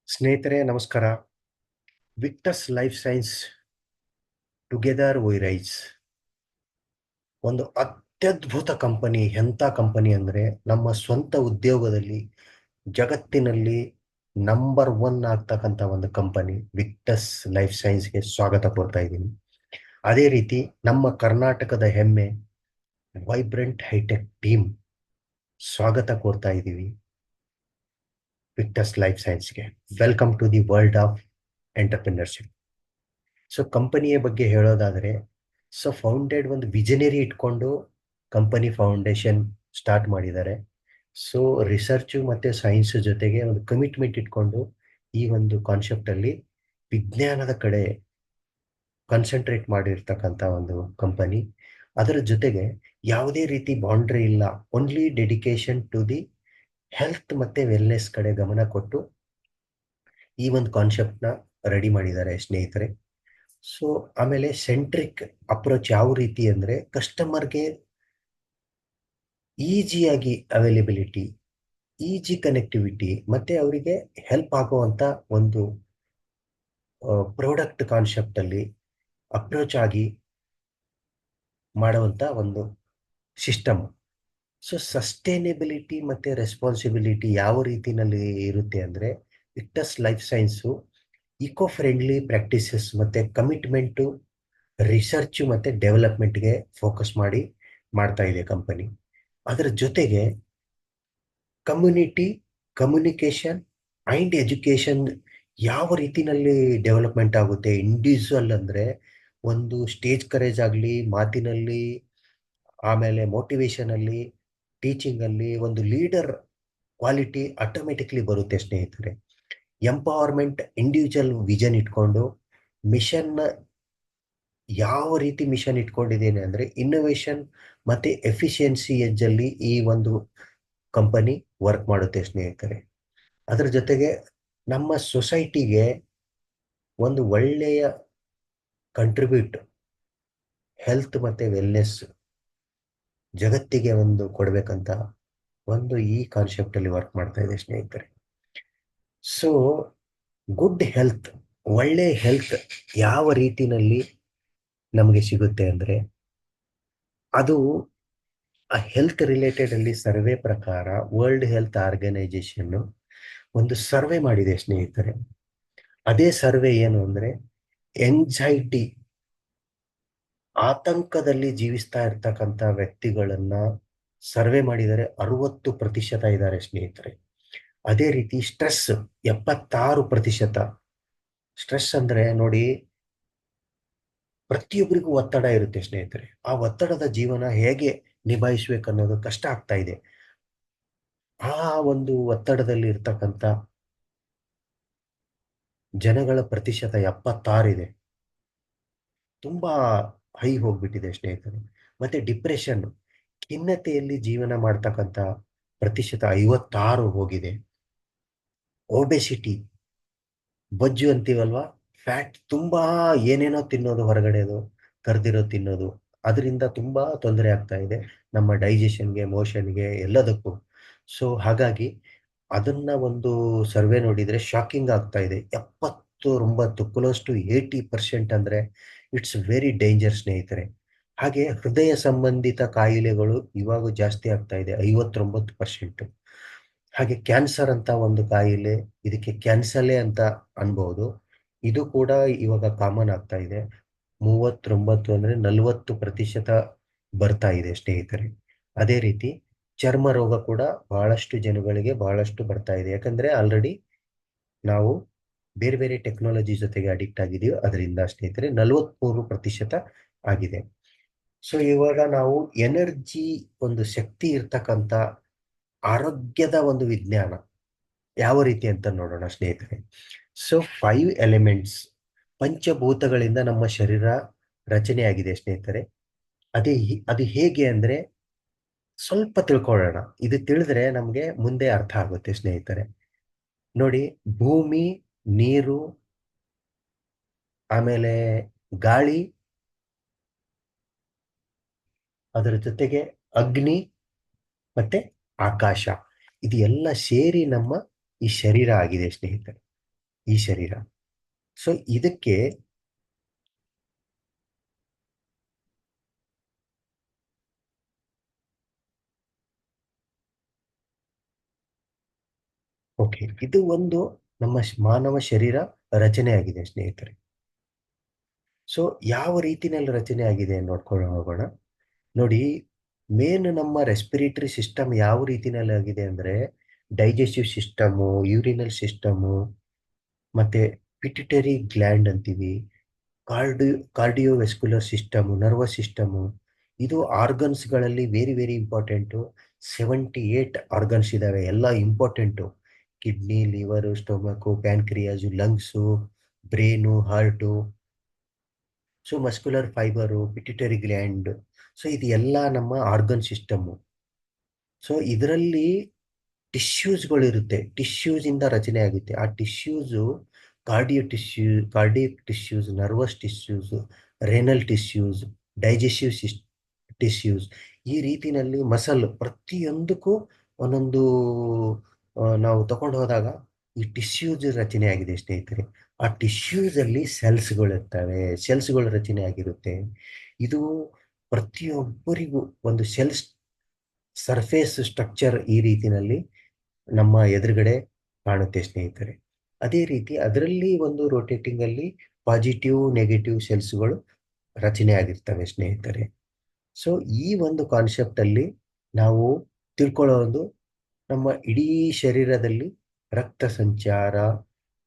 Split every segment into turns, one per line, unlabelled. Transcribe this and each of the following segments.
ಸ್ನೇಹಿತರೆ ನಮಸ್ಕಾರ. Victus life science together we rise ಒಂದು ಅತ್ಯದ್ಭುತ ಕಂಪನಿ. ಎಂಥ ಕಂಪನಿ ಅಂದರೆ ನಮ್ಮ ಸ್ವಂತ ಉದ್ಯೋಗದಲ್ಲಿ ಜಗತ್ತಿನಲ್ಲಿ ನಂಬರ್ ಒನ್ ಆಗ್ತಕ್ಕಂಥ ಒಂದು ಕಂಪನಿ ವಿಕ್ಟಸ್ ಲೈಫ್ ಸೈನ್ಸ್ಗೆ ಸ್ವಾಗತ ಕೋರ್ತಾ ಇದ್ದೀನಿ. ಅದೇ ರೀತಿ ನಮ್ಮ ಕರ್ನಾಟಕದ ಹೆಮ್ಮೆ ವೈಬ್ರೆಂಟ್ ಹೈಟೆಕ್ ಟೀಮ್ ಸ್ವಾಗತ ಕೋರ್ತಾ ಇದ್ದೀವಿ ವಿಕ್ಟಸ್ ಲೈಫ್ ಸೈನ್ಸ್ಗೆ. Welcome to the world of entrepreneurship. So ಕಂಪನಿಯ ಬಗ್ಗೆ ಹೇಳೋದಾದರೆ, ಸೊ ಫೌಂಡೆಡ್ ಒಂದು ವಿಜನರಿ ಇಟ್ಕೊಂಡು ಕಂಪನಿ ಫೌಂಡೇಶನ್ ಸ್ಟಾರ್ಟ್ ಮಾಡಿದ್ದಾರೆ. ಸೊ ರಿಸರ್ಚು ಮತ್ತು ಸೈನ್ಸ್ ಜೊತೆಗೆ ಒಂದು ಕಮಿಟ್ಮೆಂಟ್ ಇಟ್ಕೊಂಡು ಈ ಒಂದು ಕಾನ್ಸೆಪ್ಟಲ್ಲಿ ವಿಜ್ಞಾನದ ಕಡೆ ಕಾನ್ಸಂಟ್ರೇಟ್ ಮಾಡಿರ್ತಕ್ಕಂಥ ಒಂದು ಕಂಪನಿ. ಅದರ ಜೊತೆಗೆ ಯಾವುದೇ ರೀತಿ ಬೌಂಡ್ರಿ ಇಲ್ಲ, only dedication to the health ಮತ್ತು ವೆಲ್ನೆಸ್ ಕಡೆ ಗಮನ ಕೊಟ್ಟು ಈ ಒಂದು ಕಾನ್ಸೆಪ್ಟ್ನ ರೆಡಿ ಮಾಡಿದ್ದಾರೆ ಸ್ನೇಹಿತರೆ. ಸೊ ಆಮೇಲೆ ಸೆಂಟ್ರಿಕ್ ಅಪ್ರೋಚ್ ಯಾವ ರೀತಿ ಅಂದರೆ, ಕಸ್ಟಮರ್ಗೆ ಈಸಿಯಾಗಿ ಅವೈಲೇಬಿಲಿಟಿ, ಈಜಿ ಕನೆಕ್ಟಿವಿಟಿ ಮತ್ತು ಅವರಿಗೆ ಹೆಲ್ಪ್ ಆಗುವಂಥ ಒಂದು ಪ್ರಾಡಕ್ಟ್ ಕಾನ್ಸೆಪ್ಟಲ್ಲಿ ಅಪ್ರೋಚ್ ಆಗಿ ಮಾಡುವಂಥ ಒಂದು ಸಿಸ್ಟಮ್. ಸೊ ಸಸ್ಟೈನೇಬಿಲಿಟಿ ಮತ್ತು ರೆಸ್ಪಾನ್ಸಿಬಿಲಿಟಿ ಯಾವ ರೀತಿಯಲ್ಲಿ ಇರುತ್ತೆ ಅಂದರೆ, Victus life science eco friendly practices ಮತ್ತು ಕಮಿಟ್ಮೆಂಟು ರಿಸರ್ಚು ಮತ್ತು ಡೆವಲಪ್ಮೆಂಟ್ಗೆ ಫೋಕಸ್ ಮಾಡಿ ಮಾಡ್ತಾ ಇದೆ ಕಂಪನಿ. ಅದರ ಜೊತೆಗೆ ಕಮ್ಯುನಿಟಿ, ಕಮ್ಯುನಿಕೇಷನ್ ಆ್ಯಂಡ್ ಎಜುಕೇಷನ್ ಯಾವ ರೀತಿಯಲ್ಲಿ ಡೆವಲಪ್ಮೆಂಟ್ ಆಗುತ್ತೆ. ಇಂಡಿವಿಜುವಲ್ ಅಂದರೆ ಒಂದು ಸ್ಟೇಜ್ ಕರೇಜ್ ಆಗಲಿ, ಮಾತಿನಲ್ಲಿ, ಆಮೇಲೆ ಮೋಟಿವೇಶನಲ್ಲಿ, ಟೀಚಿಂಗಲ್ಲಿ ಒಂದು ಲೀಡರ್ ಕ್ವಾಲಿಟಿ ಆಟೋಮೆಟಿಕ್ಲಿ ಬರುತ್ತೆ ಸ್ನೇಹಿತರೆ. ಎಂಪವರ್ಮೆಂಟ್, ಇಂಡಿವಿಜುವಲ್ ವಿಷನ್ ಇಟ್ಕೊಂಡು ಮಿಷನ್ನ ಯಾವ ರೀತಿ ಮಿಷನ್ ಇಟ್ಕೊಂಡಿದ್ದೇನೆ ಅಂದರೆ, ಇನ್ನೋವೇಷನ್ ಮತ್ತು ಎಫಿಷಿಯನ್ಸಿ ಎಜ್ಜಲ್ಲಿ ಈ ಒಂದು ಕಂಪನಿ ವರ್ಕ್ ಮಾಡುತ್ತೆ ಸ್ನೇಹಿತರೆ. ಅದರ ಜೊತೆಗೆ ನಮ್ಮ ಸೊಸೈಟಿಗೆ ಒಂದು ಒಳ್ಳೆಯ ಕಂಟ್ರಿಬ್ಯೂಟ್, ಹೆಲ್ತ್ ಮತ್ತು ವೆಲ್ನೆಸ್ ಜಗತ್ತಿಗೆ ಒಂದು ಕೊಡಬೇಕಂತ ಒಂದು ಈ ಕಾನ್ಸೆಪ್ಟಲ್ಲಿ ವರ್ಕ್ ಮಾಡ್ತಾ ಇದೆ ಸ್ನೇಹಿತರೆ. ಸೊ ಗುಡ್ ಹೆಲ್ತ್, ಒಳ್ಳೆ ಹೆಲ್ತ್ ಯಾವ ರೀತಿಯಲ್ಲಿ ನಮಗೆ ಸಿಗುತ್ತೆ ಅಂದರೆ, ಅದು ಆ ಹೆಲ್ತ್ ರಿಲೇಟೆಡ್ ಅಲ್ಲಿ ಸರ್ವೆ ಪ್ರಕಾರ ವರ್ಲ್ಡ್ ಹೆಲ್ತ್ ಆರ್ಗನೈಜೇಷನ್ ಒಂದು ಸರ್ವೆ ಮಾಡಿದೆ ಸ್ನೇಹಿತರೆ. ಅದೇ ಸರ್ವೆ ಏನು ಅಂದರೆ, ಎಂಗ್ಸೈಟಿ, ಆತಂಕದಲ್ಲಿ ಜೀವಿಸ್ತಾ ಇರ್ತಕ್ಕಂಥ ವ್ಯಕ್ತಿಗಳನ್ನ ಸರ್ವೆ ಮಾಡಿದರೆ 60% ಇದ್ದಾರೆ ಸ್ನೇಹಿತರೆ. ಅದೇ ರೀತಿ ಸ್ಟ್ರೆಸ್ 76%. ಸ್ಟ್ರೆಸ್ ಅಂದರೆ ನೋಡಿ, ಪ್ರತಿಯೊಬ್ಬರಿಗೂ ಒತ್ತಡ ಇರುತ್ತೆ ಸ್ನೇಹಿತರೆ. ಆ ಒತ್ತಡದ ಜೀವನ ಹೇಗೆ ನಿಭಾಯಿಸಬೇಕನ್ನೋದು ಕಷ್ಟ ಆಗ್ತಾ ಇದೆ. ಆ ಒಂದು ಒತ್ತಡದಲ್ಲಿ ಇರ್ತಕ್ಕಂಥ ಜನಗಳ ಪ್ರತಿಶತ 76 ಇದೆ. ತುಂಬಾ ಹೈ ಹೋಗ್ಬಿಟ್ಟಿದೆ ಸ್ನೇಹಿತರೆ. ಮತ್ತೆ ಡಿಪ್ರೆಷನ್, ಖಿನ್ನತೆಯಲ್ಲಿ ಜೀವನ ಮಾಡ್ತಕ್ಕಂಥ ಪ್ರತಿಶತ 56 ಹೋಗಿದೆ. ಒಬೆಸಿಟಿ, ಬೊಜ್ಜು ಅಂತೀವಲ್ವಾ, ಫ್ಯಾಟ್, ತುಂಬಾ ಏನೇನೋ ತಿನ್ನೋದು, ಹೊರಗಡೆದು ಕರ್ದಿರೋ ತಿನ್ನೋದು, ಅದರಿಂದ ತುಂಬಾ ತೊಂದರೆ ಆಗ್ತಾ ಇದೆ ನಮ್ಮ ಡೈಜೆಷನ್ಗೆ, ಮೋಷನ್ಗೆ, ಎಲ್ಲದಕ್ಕೂ. ಸೊ ಹಾಗಾಗಿ ಅದನ್ನ ಒಂದು ಸರ್ವೆ ನೋಡಿದರೆ ಶಾಕಿಂಗ್ ಆಗ್ತಾ ಇದೆ. 79 ಕ್ಲೋಸ್ ಟು 80% ಅಂದರೆ ಇಟ್ಸ್ ವೆರಿ ಡೇಂಜರ್ ಸ್ನೇಹಿತರೆ. ಹಾಗೆ ಹೃದಯ ಸಂಬಂಧಿತ ಕಾಯಿಲೆಗಳು ಇವಾಗ ಜಾಸ್ತಿ ಆಗ್ತಾ ಇದೆ, 59%. ಹಾಗೆ ಕ್ಯಾನ್ಸರ್ ಅಂತ ಒಂದು ಕಾಯಿಲೆ, ಇದಕ್ಕೆ ಕ್ಯಾನ್ಸಲೇ ಅಂತ ಅನ್ಬೋದು, ಇದು ಕೂಡ ಇವಾಗ ಕಾಮನ್ ಆಗ್ತಾ ಇದೆ. 39 ಅಂದರೆ 40% ಬರ್ತಾ ಇದೆ ಸ್ನೇಹಿತರೆ. ಅದೇ ರೀತಿ ಚರ್ಮ ರೋಗ ಕೂಡ ಬಹಳಷ್ಟು ಜನಗಳಿಗೆ ಬಹಳಷ್ಟು ಬರ್ತಾ ಇದೆ. ಯಾಕಂದ್ರೆ ಆಲ್ರೆಡಿ ನಾವು ಬೇರೆ ಬೇರೆ ಟೆಕ್ನಾಲಜಿ ಜೊತೆಗೆ ಅಡಿಕ್ಟ್ ಆಗಿದ್ದೀವಿ, ಅದರಿಂದ ಸ್ನೇಹಿತರೆ 43% ಆಗಿದೆ. ಸೊ ಇವಾಗ ನಾವು ಎನರ್ಜಿ, ಒಂದು ಶಕ್ತಿ ಇರ್ತಕ್ಕಂಥ ಆರೋಗ್ಯದ ಒಂದು ವಿಜ್ಞಾನ ಯಾವ ರೀತಿ ಅಂತ ನೋಡೋಣ ಸ್ನೇಹಿತರೆ. ಸೊ 5 ಎಲಿಮೆಂಟ್ಸ್, ಪಂಚಭೂತಗಳಿಂದ ನಮ್ಮ ಶರೀರ ರಚನೆ ಆಗಿದೆ ಸ್ನೇಹಿತರೆ. ಅದು ಹೇಗೆ ಅಂದರೆ ಸ್ವಲ್ಪ ತಿಳ್ಕೊಳ್ಳೋಣ. ಇದು ತಿಳಿದ್ರೆ ನಮಗೆ ಮುಂದೆ ಅರ್ಥ ಆಗುತ್ತೆ ಸ್ನೇಹಿತರೆ. ನೋಡಿ, ಭೂಮಿ, ನೀರು, ಆಮೇಲೆ ಗಾಳಿ, ಅದರ ಜೊತೆಗೆ ಅಗ್ನಿ ಮತ್ತೆ ಆಕಾಶ, ಇದು ಎಲ್ಲ ಸೇರಿ ನಮ್ಮ ಈ ಶರೀರ ಆಗಿದೆ ಸ್ನೇಹಿತರೆ. ಈ ಶರೀರ. ಸೊ ಇದಕ್ಕೆ ಓಕೆ, ಇದು ಒಂದು ನಮ್ಮ ಮಾನವ ಶರೀರ ರಚನೆ ಆಗಿದೆ ಸ್ನೇಹಿತರೆ. ಸೊ ಯಾವ ರೀತಿನಲ್ಲಿ ರಚನೆ ಆಗಿದೆ ನೋಡ್ಕೊಂಡು ಹೋಗೋಣ. ನೋಡಿ, ಮೇನ್ ನಮ್ಮ ರೆಸ್ಪಿರೇಟರಿ ಸಿಸ್ಟಮ್ ಯಾವ ರೀತಿನಲ್ಲಿ ಆಗಿದೆ ಅಂದರೆ ಡೈಜೆಸ್ಟಿವ್ ಸಿಸ್ಟಮು, ಯೂರಿನಲ್ ಸಿಸ್ಟಮು, ಮತ್ತೆ ಪಿಟ್ಯುಟರಿ ಗ್ಲ್ಯಾಂಡ್ ಅಂತೀವಿ, ಕಾರ್ಡಿಯೋವೆಸ್ಕ್ಯುಲರ್ ಸಿಸ್ಟಮು, ನರ್ವಸ್ ಸಿಸ್ಟಮು. ಇದು ಆರ್ಗನ್ಸ್ಗಳಲ್ಲಿ ವೆರಿ ವೆರಿ ಇಂಪಾರ್ಟೆಂಟು. 78 ಆರ್ಗನ್ಸ್ ಇದ್ದಾವೆ, ಎಲ್ಲ important. Kidney, liver, stomach, pancreas, lungs, brain, heart, so muscular fibre, pituitary gland. So ಇದು ಎಲ್ಲ ನಮ್ಮ ಆರ್ಗನ್ ಸಿಸ್ಟಮ್ಮು. ಸೊ ಇದರಲ್ಲಿ ಟಿಶ್ಯೂಸ್ಗಳಿರುತ್ತೆ, ಟಿಶ್ಯೂಸಿಂದ ರಚನೆ ಆಗುತ್ತೆ. ಆ tissues cardiac tissues, nervous tissues, renal tissues, digestive tissues. ಈ ರೀತಿನಲ್ಲಿ ಮಸಲ್ ಪ್ರತಿಯೊಂದಕ್ಕೂ ಒಂದೊಂದು ನಾವು ತಗೊಂಡು ಹೋದಾಗ ಈ ಟಿಶ್ಯೂಸ್ ರಚನೆ ಆಗಿದೆ ಸ್ನೇಹಿತರೆ. ಆ ಟಿಶ್ಯೂಸಲ್ಲಿ ಸೆಲ್ಸ್ಗಳಿರ್ತವೆ, ಸೆಲ್ಸ್ಗಳು ರಚನೆ ಆಗಿರುತ್ತೆ. ಇದು ಪ್ರತಿಯೊಬ್ಬರಿಗೂ ಒಂದು ಸೆಲ್ಸ್ ಸರ್ಫೇಸ್ ಸ್ಟ್ರಕ್ಚರ್ ಈ ರೀತಿನಲ್ಲಿ ನಮ್ಮ ಎದುರುಗಡೆ ಕಾಣುತ್ತೆ ಸ್ನೇಹಿತರೆ. ಅದೇ ರೀತಿ ಅದರಲ್ಲಿ ಒಂದು ರೊಟೇಟಿಂಗ್ ಅಲ್ಲಿ ಪಾಸಿಟಿವ್ ನೆಗೆಟಿವ್ ಸೆಲ್ಸ್ಗಳು ರಚನೆ ಆಗಿರ್ತವೆ ಸ್ನೇಹಿತರೆ. ಸೊ ಈ ಒಂದು ಕಾನ್ಸೆಪ್ಟ್ ಅಲ್ಲಿ ನಾವು ತಿಳ್ಕೊಳ್ಳೋದು, ನಮ್ಮ ಇಡೀ ಶರೀರದಲ್ಲಿ ರಕ್ತ ಸಂಚಾರ,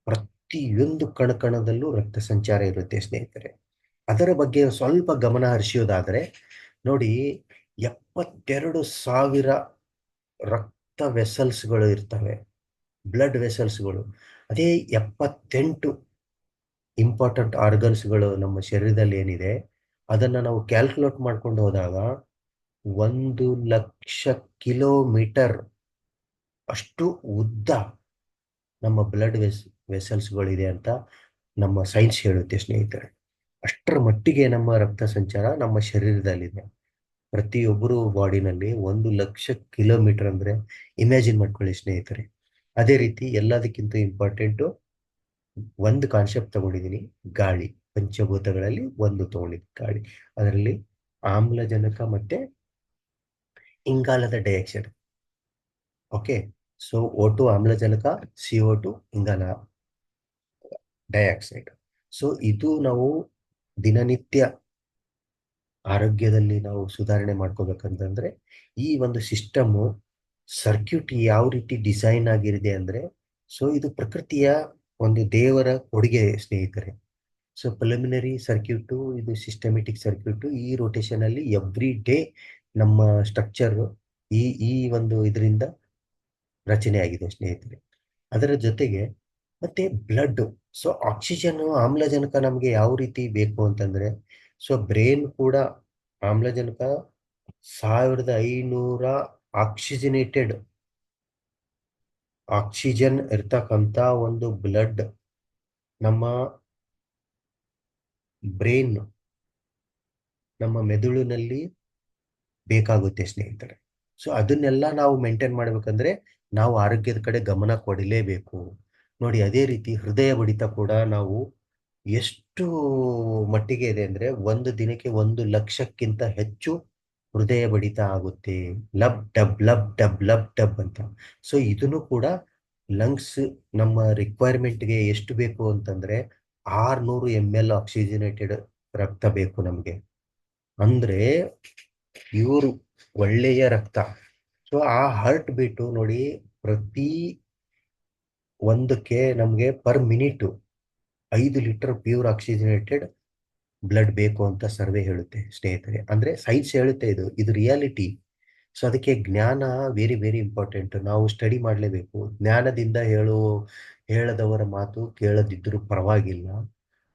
ಪ್ರತಿಯೊಂದು ಕಣಕಣದಲ್ಲೂ ರಕ್ತ ಸಂಚಾರ ಇರುತ್ತೆ ಸ್ನೇಹಿತರೆ. ಅದರ ಬಗ್ಗೆ ಸ್ವಲ್ಪ ಗಮನ ಹರಿಸೋದಾದರೆ ನೋಡಿ, 72,000 ರಕ್ತ ವೆಸಲ್ಸ್ಗಳು ಇರ್ತವೆ, ಬ್ಲಡ್ ವೆಸಲ್ಸ್ಗಳು. ಅದೇ 78 ಇಂಪಾರ್ಟೆಂಟ್ ಆರ್ಗನ್ಸ್ಗಳು ನಮ್ಮ ಶರೀರದಲ್ಲಿ ಏನಿದೆ, ಅದನ್ನು ನಾವು ಕ್ಯಾಲ್ಕುಲೇಟ್ ಮಾಡ್ಕೊಂಡು ಹೋದಾಗ 1,00,000 ಕಿಲೋಮೀಟರ್ ಅಷ್ಟು ಉದ್ದ ನಮ್ಮ ಬ್ಲಡ್ ವೆಸಲ್ಸ್ಗಳಿದೆ ಅಂತ ನಮ್ಮ ಸೈನ್ಸ್ ಹೇಳುತ್ತೆ ಸ್ನೇಹಿತರೆ. ಅಷ್ಟರ ಮಟ್ಟಿಗೆ ನಮ್ಮ ರಕ್ತ ಸಂಚಾರ ನಮ್ಮ ಶರೀರದಲ್ಲಿದೆ. ಪ್ರತಿಯೊಬ್ಬರು ಬಾಡಿನಲ್ಲಿ 1,00,000 ಕಿಲೋಮೀಟರ್ ಅಂದರೆ ಇಮ್ಯಾಜಿನ್ ಮಾಡ್ಕೊಳ್ಳಿ ಸ್ನೇಹಿತರೆ. ಅದೇ ರೀತಿ ಎಲ್ಲದಕ್ಕಿಂತ ಇಂಪಾರ್ಟೆಂಟು ಒಂದು ಕಾನ್ಸೆಪ್ಟ್ ತಗೊಂಡಿದ್ದೀನಿ, ಗಾಳಿ. ಪಂಚಭೂತಗಳಲ್ಲಿ ಒಂದು ತಗೊಂಡಿದ್ದೀನಿ, ಗಾಳಿ. ಅದರಲ್ಲಿ ಆಮ್ಲಜನಕ ಮತ್ತೆ ಇಂಗಾಲದ ಡೈಆಕ್ಸೈಡ್. ಓಕೆ, ಸೊ O2 ಆಮ್ಲಜನಕ, CO2 ಇಂಗಾಲ ಡೈಆಕ್ಸೈಡ್. ಸೊ ಇದು ನಾವು ದಿನನಿತ್ಯ ಆರೋಗ್ಯದಲ್ಲಿ ನಾವು ಸುಧಾರಣೆ ಮಾಡ್ಕೋಬೇಕಂತಂದ್ರೆ ಈ ಒಂದು ಸಿಸ್ಟಮ್ಮು ಸರ್ಕ್ಯೂಟ್ ಯಾವ ರೀತಿ ಡಿಸೈನ್ ಆಗಿರಿದೆ ಅಂದರೆ, ಸೊ ಇದು ಪ್ರಕೃತಿಯ ಒಂದು ದೇವರ ಕೊಡುಗೆ ಸ್ನೇಹಿತರೆ. ಸೊ ಪ್ರಿಲಿಮಿನರಿ ಸರ್ಕ್ಯೂಟು, ಇದು ಸಿಸ್ಟಮೆಟಿಕ್ ಸರ್ಕ್ಯೂಟು, ಈ ರೊಟೇಷನ್ ಅಲ್ಲಿ ಎವ್ರಿ ಡೇ ನಮ್ಮ ಸ್ಟ್ರಕ್ಚರ್ ಈ ಈ ಒಂದು ಇದರಿಂದ ರಚನೆ ಆಗಿದೆ ಸ್ನೇಹಿತರೆ. ಅದರ ಜೊತೆಗೆ ಮತ್ತೆ ಬ್ಲಡ್. ಸೊ ಆಕ್ಸಿಜನ್, ಆಮ್ಲಜನಕ ನಮಗೆ ಯಾವ ರೀತಿ ಬೇಕು ಅಂತಂದ್ರೆ, ಸೊ ಬ್ರೇನ್ ಕೂಡ ಆಮ್ಲಜನಕ 1,500 ಆಕ್ಸಿಜನೇಟೆಡ್ ಆಕ್ಸಿಜನ್ ಇರ್ತಕ್ಕಂಥ ಒಂದು ಬ್ಲಡ್ ನಮ್ಮ ಬ್ರೇನ್, ನಮ್ಮ ಮೆದುಳಿನಲ್ಲಿ ಬೇಕಾಗುತ್ತೆ ಸ್ನೇಹಿತರೆ. ಸೊ ಅದನ್ನೆಲ್ಲ ನಾವು ಮೇಂಟೈನ್ ಮಾಡ್ಬೇಕಂದ್ರೆ ನಾವು ಆರೋಗ್ಯದ ಕಡೆ ಗಮನ ಕೊಡಲೇಬೇಕು. ನೋಡಿ, ಅದೇ ರೀತಿ ಹೃದಯ ಬಡಿತ ಕೂಡ ನಾವು ಎಷ್ಟು ಮಟ್ಟಿಗೆ ಇದೆ ಅಂದ್ರೆ, ಒಂದು ದಿನಕ್ಕೆ 1,00,000ಕ್ಕಿಂತ ಹೆಚ್ಚು ಹೃದಯ ಬಡಿತ ಆಗುತ್ತೆ. ಲಬ್ ಡಬ್ ಲಬ್ ಡಬ್ ಲಬ್ ಡಬ್ ಅಂತ. ಸೊ ಇದನ್ನು ಕೂಡ ಲಂಗ್ಸ್ ನಮ್ಮ ರಿಕ್ವೈರ್ಮೆಂಟ್ಗೆ ಎಷ್ಟು ಬೇಕು ಅಂತಂದ್ರೆ 600 ml ಆಕ್ಸಿಜನೇಟೆಡ್ ರಕ್ತ ಬೇಕು ನಮಗೆ. ಅಂದ್ರೆ ಇವರು ಒಳ್ಳೆಯ ರಕ್ತ. ಸೊ ಆ ಹಾರ್ಟ್ ಬೀಟು ನೋಡಿ, ಪ್ರತಿ ಒಂದಕ್ಕೆ ನಮಗೆ per minute 5 litre pure oxygenated blood ಬೇಕು ಅಂತ ಸರ್ವೆ ಹೇಳುತ್ತೆ ಸ್ನೇಹಿತರೆ. ಅಂದ್ರೆ ಸೈನ್ಸ್ ಹೇಳುತ್ತೆ, ಇದು ಇದು ರಿಯಾಲಿಟಿ. ಸೊ ಅದಕ್ಕೆ ಜ್ಞಾನ ವೆರಿ ವೆರಿ ಇಂಪಾರ್ಟೆಂಟ್. ನಾವು ಸ್ಟಡಿ ಮಾಡಲೇಬೇಕು. ಜ್ಞಾನದಿಂದ ಹೇಳದವರ ಮಾತು ಕೇಳದಿದ್ದರೂ ಪರವಾಗಿಲ್ಲ,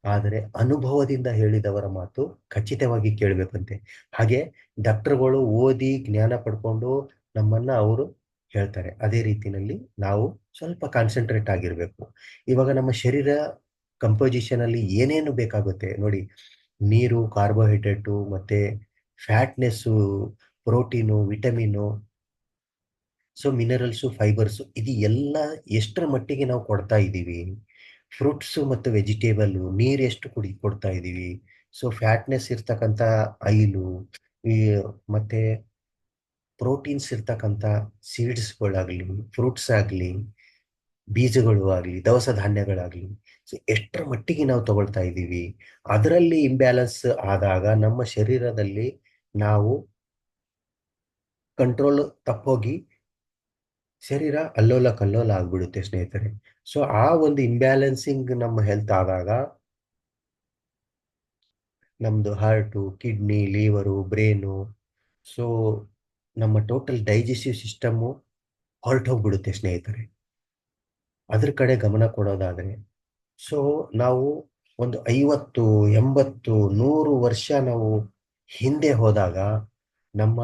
ಆದರೆ ಅನುಭವದಿಂದ ಹೇಳಿದವರ ಮಾತು ಖಚಿತವಾಗಿ ಕೇಳಬೇಕಂತೆ. ಹಾಗೆ ಡಾಕ್ಟರ್ಗಳು ಓದಿ ಜ್ಞಾನ ಪಡ್ಕೊಂಡು ನಮ್ಮನ್ನ ಅವರು ಹೇಳ್ತಾರೆ. ಅದೇ ರೀತಿಯಲ್ಲಿ ನಾವು ಸ್ವಲ್ಪ ಕಾನ್ಸಂಟ್ರೇಟ್ ಆಗಿರಬೇಕು. ಇವಾಗ ನಮ್ಮ ಶರೀರ ಕಂಪೋಸಿಷನ್ ಅಲ್ಲಿ ಏನೇನು ಬೇಕಾಗುತ್ತೆ ನೋಡಿ, ನೀರು, ಕಾರ್ಬೋಹೈಡ್ರೇಟು, ಮತ್ತೆ fatness, protein, vitamin, so minerals, fibres, ಇದು ಎಲ್ಲ ಎಷ್ಟರ ಮಟ್ಟಿಗೆ ನಾವು ಕೊಡ್ತಾ ಇದ್ದೀವಿ. ಫ್ರೂಟ್ಸು ಮತ್ತು ವೆಜಿಟೇಬಲ್ಲು ನೀರು ಎಷ್ಟು ಕೊಡ್ತಾ ಇದ್ದೀವಿ. ಸೊ ಫ್ಯಾಟ್ನೆಸ್ ಇರ್ತಕ್ಕಂಥ ಆಯಿಲು, ಈ ಮತ್ತೆ ಪ್ರೋಟೀನ್ಸ್ ಇರ್ತಕ್ಕಂಥ ಸೀಡ್ಸ್ಗಳಾಗಲಿ, ಫ್ರೂಟ್ಸ್ ಆಗಲಿ, ಬೀಜಗಳು ಆಗಲಿ, ದವಸ ಧಾನ್ಯಗಳಾಗಲಿ, ಸೊ ಎಷ್ಟರ ಮಟ್ಟಿಗೆ ನಾವು ತಗೊಳ್ತಾ ಇದ್ದೀವಿ. ಅದರಲ್ಲಿ ಇಂಬ್ಯಾಲೆನ್ಸ್ ಆದಾಗ ನಮ್ಮ ಶರೀರದಲ್ಲಿ ನಾವು ಕಂಟ್ರೋಲ್ ತಪ್ಪೋಗಿ ಶರೀರ ಅಲ್ಲೋಲ ಕಲ್ಲೋಲ ಆಗ್ಬಿಡುತ್ತೆ ಸ್ನೇಹಿತರೆ. ಸೊ ಆ ಒಂದು ಇಂಬ್ಯಾಲೆನ್ಸಿಂಗ್ ನಮ್ಮ ಹೆಲ್ತ್ ಆದಾಗ ನಮ್ಮದು ಹಾರ್ಟು, ಕಿಡ್ನಿ, ಲೀವರು, ಬ್ರೇನು, ಸೊ ನಮ್ಮ ಟೋಟಲ್ ಡೈಜೆಸ್ಟಿವ್ ಸಿಸ್ಟಮ್ಮು ಹೊರಟೋಗ್ಬಿಡುತ್ತೆ ಸ್ನೇಹಿತರೆ. ಅದ್ರ ಕಡೆ ಗಮನ ಕೊಡೋದಾದರೆ, ಸೊ ನಾವು ಒಂದು 50, 80, 100 ವರ್ಷ ನಾವು ಹಿಂದೆ ಹೋದಾಗ ನಮ್ಮ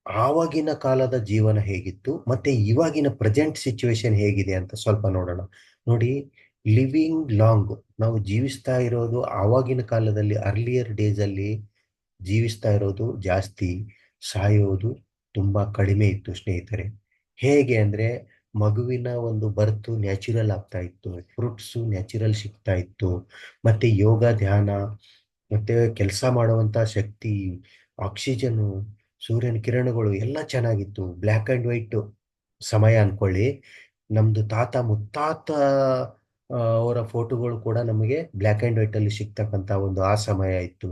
ಆವಾಗಿನ ಕಾಲದ ಜೀವನ ಹೇಗಿತ್ತು ಮತ್ತೆ ಇವಾಗಿನ ಪ್ರೆಸೆಂಟ್ ಸಿಚುವೇಶನ್ ಹೇಗಿದೆ ಅಂತ ಸ್ವಲ್ಪ ನೋಡೋಣ. ನೋಡಿ, ಲಿವಿಂಗ್ ಲಾಂಗ್, ನಾವು ಜೀವಿಸ್ತಾ ಇರೋದು ಆವಾಗಿನ ಕಾಲದಲ್ಲಿ ಅರ್ಲಿಯರ್ ಡೇಸಲ್ಲಿ ಜೀವಿಸ್ತಾ ಇರೋದು ಜಾಸ್ತಿ, ಸಾಯೋದು ತುಂಬ ಕಡಿಮೆ ಇತ್ತು ಸ್ನೇಹಿತರೆ. ಹೇಗೆ ಅಂದರೆ, ಮಗುವಿನ ಒಂದು ಬರ್ತು ನ್ಯಾಚುರಲ್ ಆಗ್ತಾ ಇತ್ತು, ಫ್ರೂಟ್ಸು ನ್ಯಾಚುರಲ್ ಸಿಗ್ತಾ ಇತ್ತು, ಮತ್ತು ಯೋಗ ಧ್ಯಾನ ಮತ್ತು ಕೆಲಸ ಮಾಡುವಂಥ ಶಕ್ತಿ, ಆಕ್ಸಿಜನ್ನು, ಸೂರ್ಯನ ಕಿರಣಗಳು ಎಲ್ಲ ಚೆನ್ನಾಗಿತ್ತು. ಬ್ಲ್ಯಾಕ್ ಆ್ಯಂಡ್ ವೈಟು ಸಮಯ ಅಂದ್ಕೊಳ್ಳಿ. ನಮ್ಮದು ತಾತ ಮುತ್ತಾತ ಅವರ ಫೋಟೋಗಳು ಕೂಡ ನಮಗೆ ಬ್ಲ್ಯಾಕ್ ಆ್ಯಂಡ್ ವೈಟಲ್ಲಿ ಸಿಗ್ತಕ್ಕಂಥ ಒಂದು ಆ ಸಮಯ ಇತ್ತು.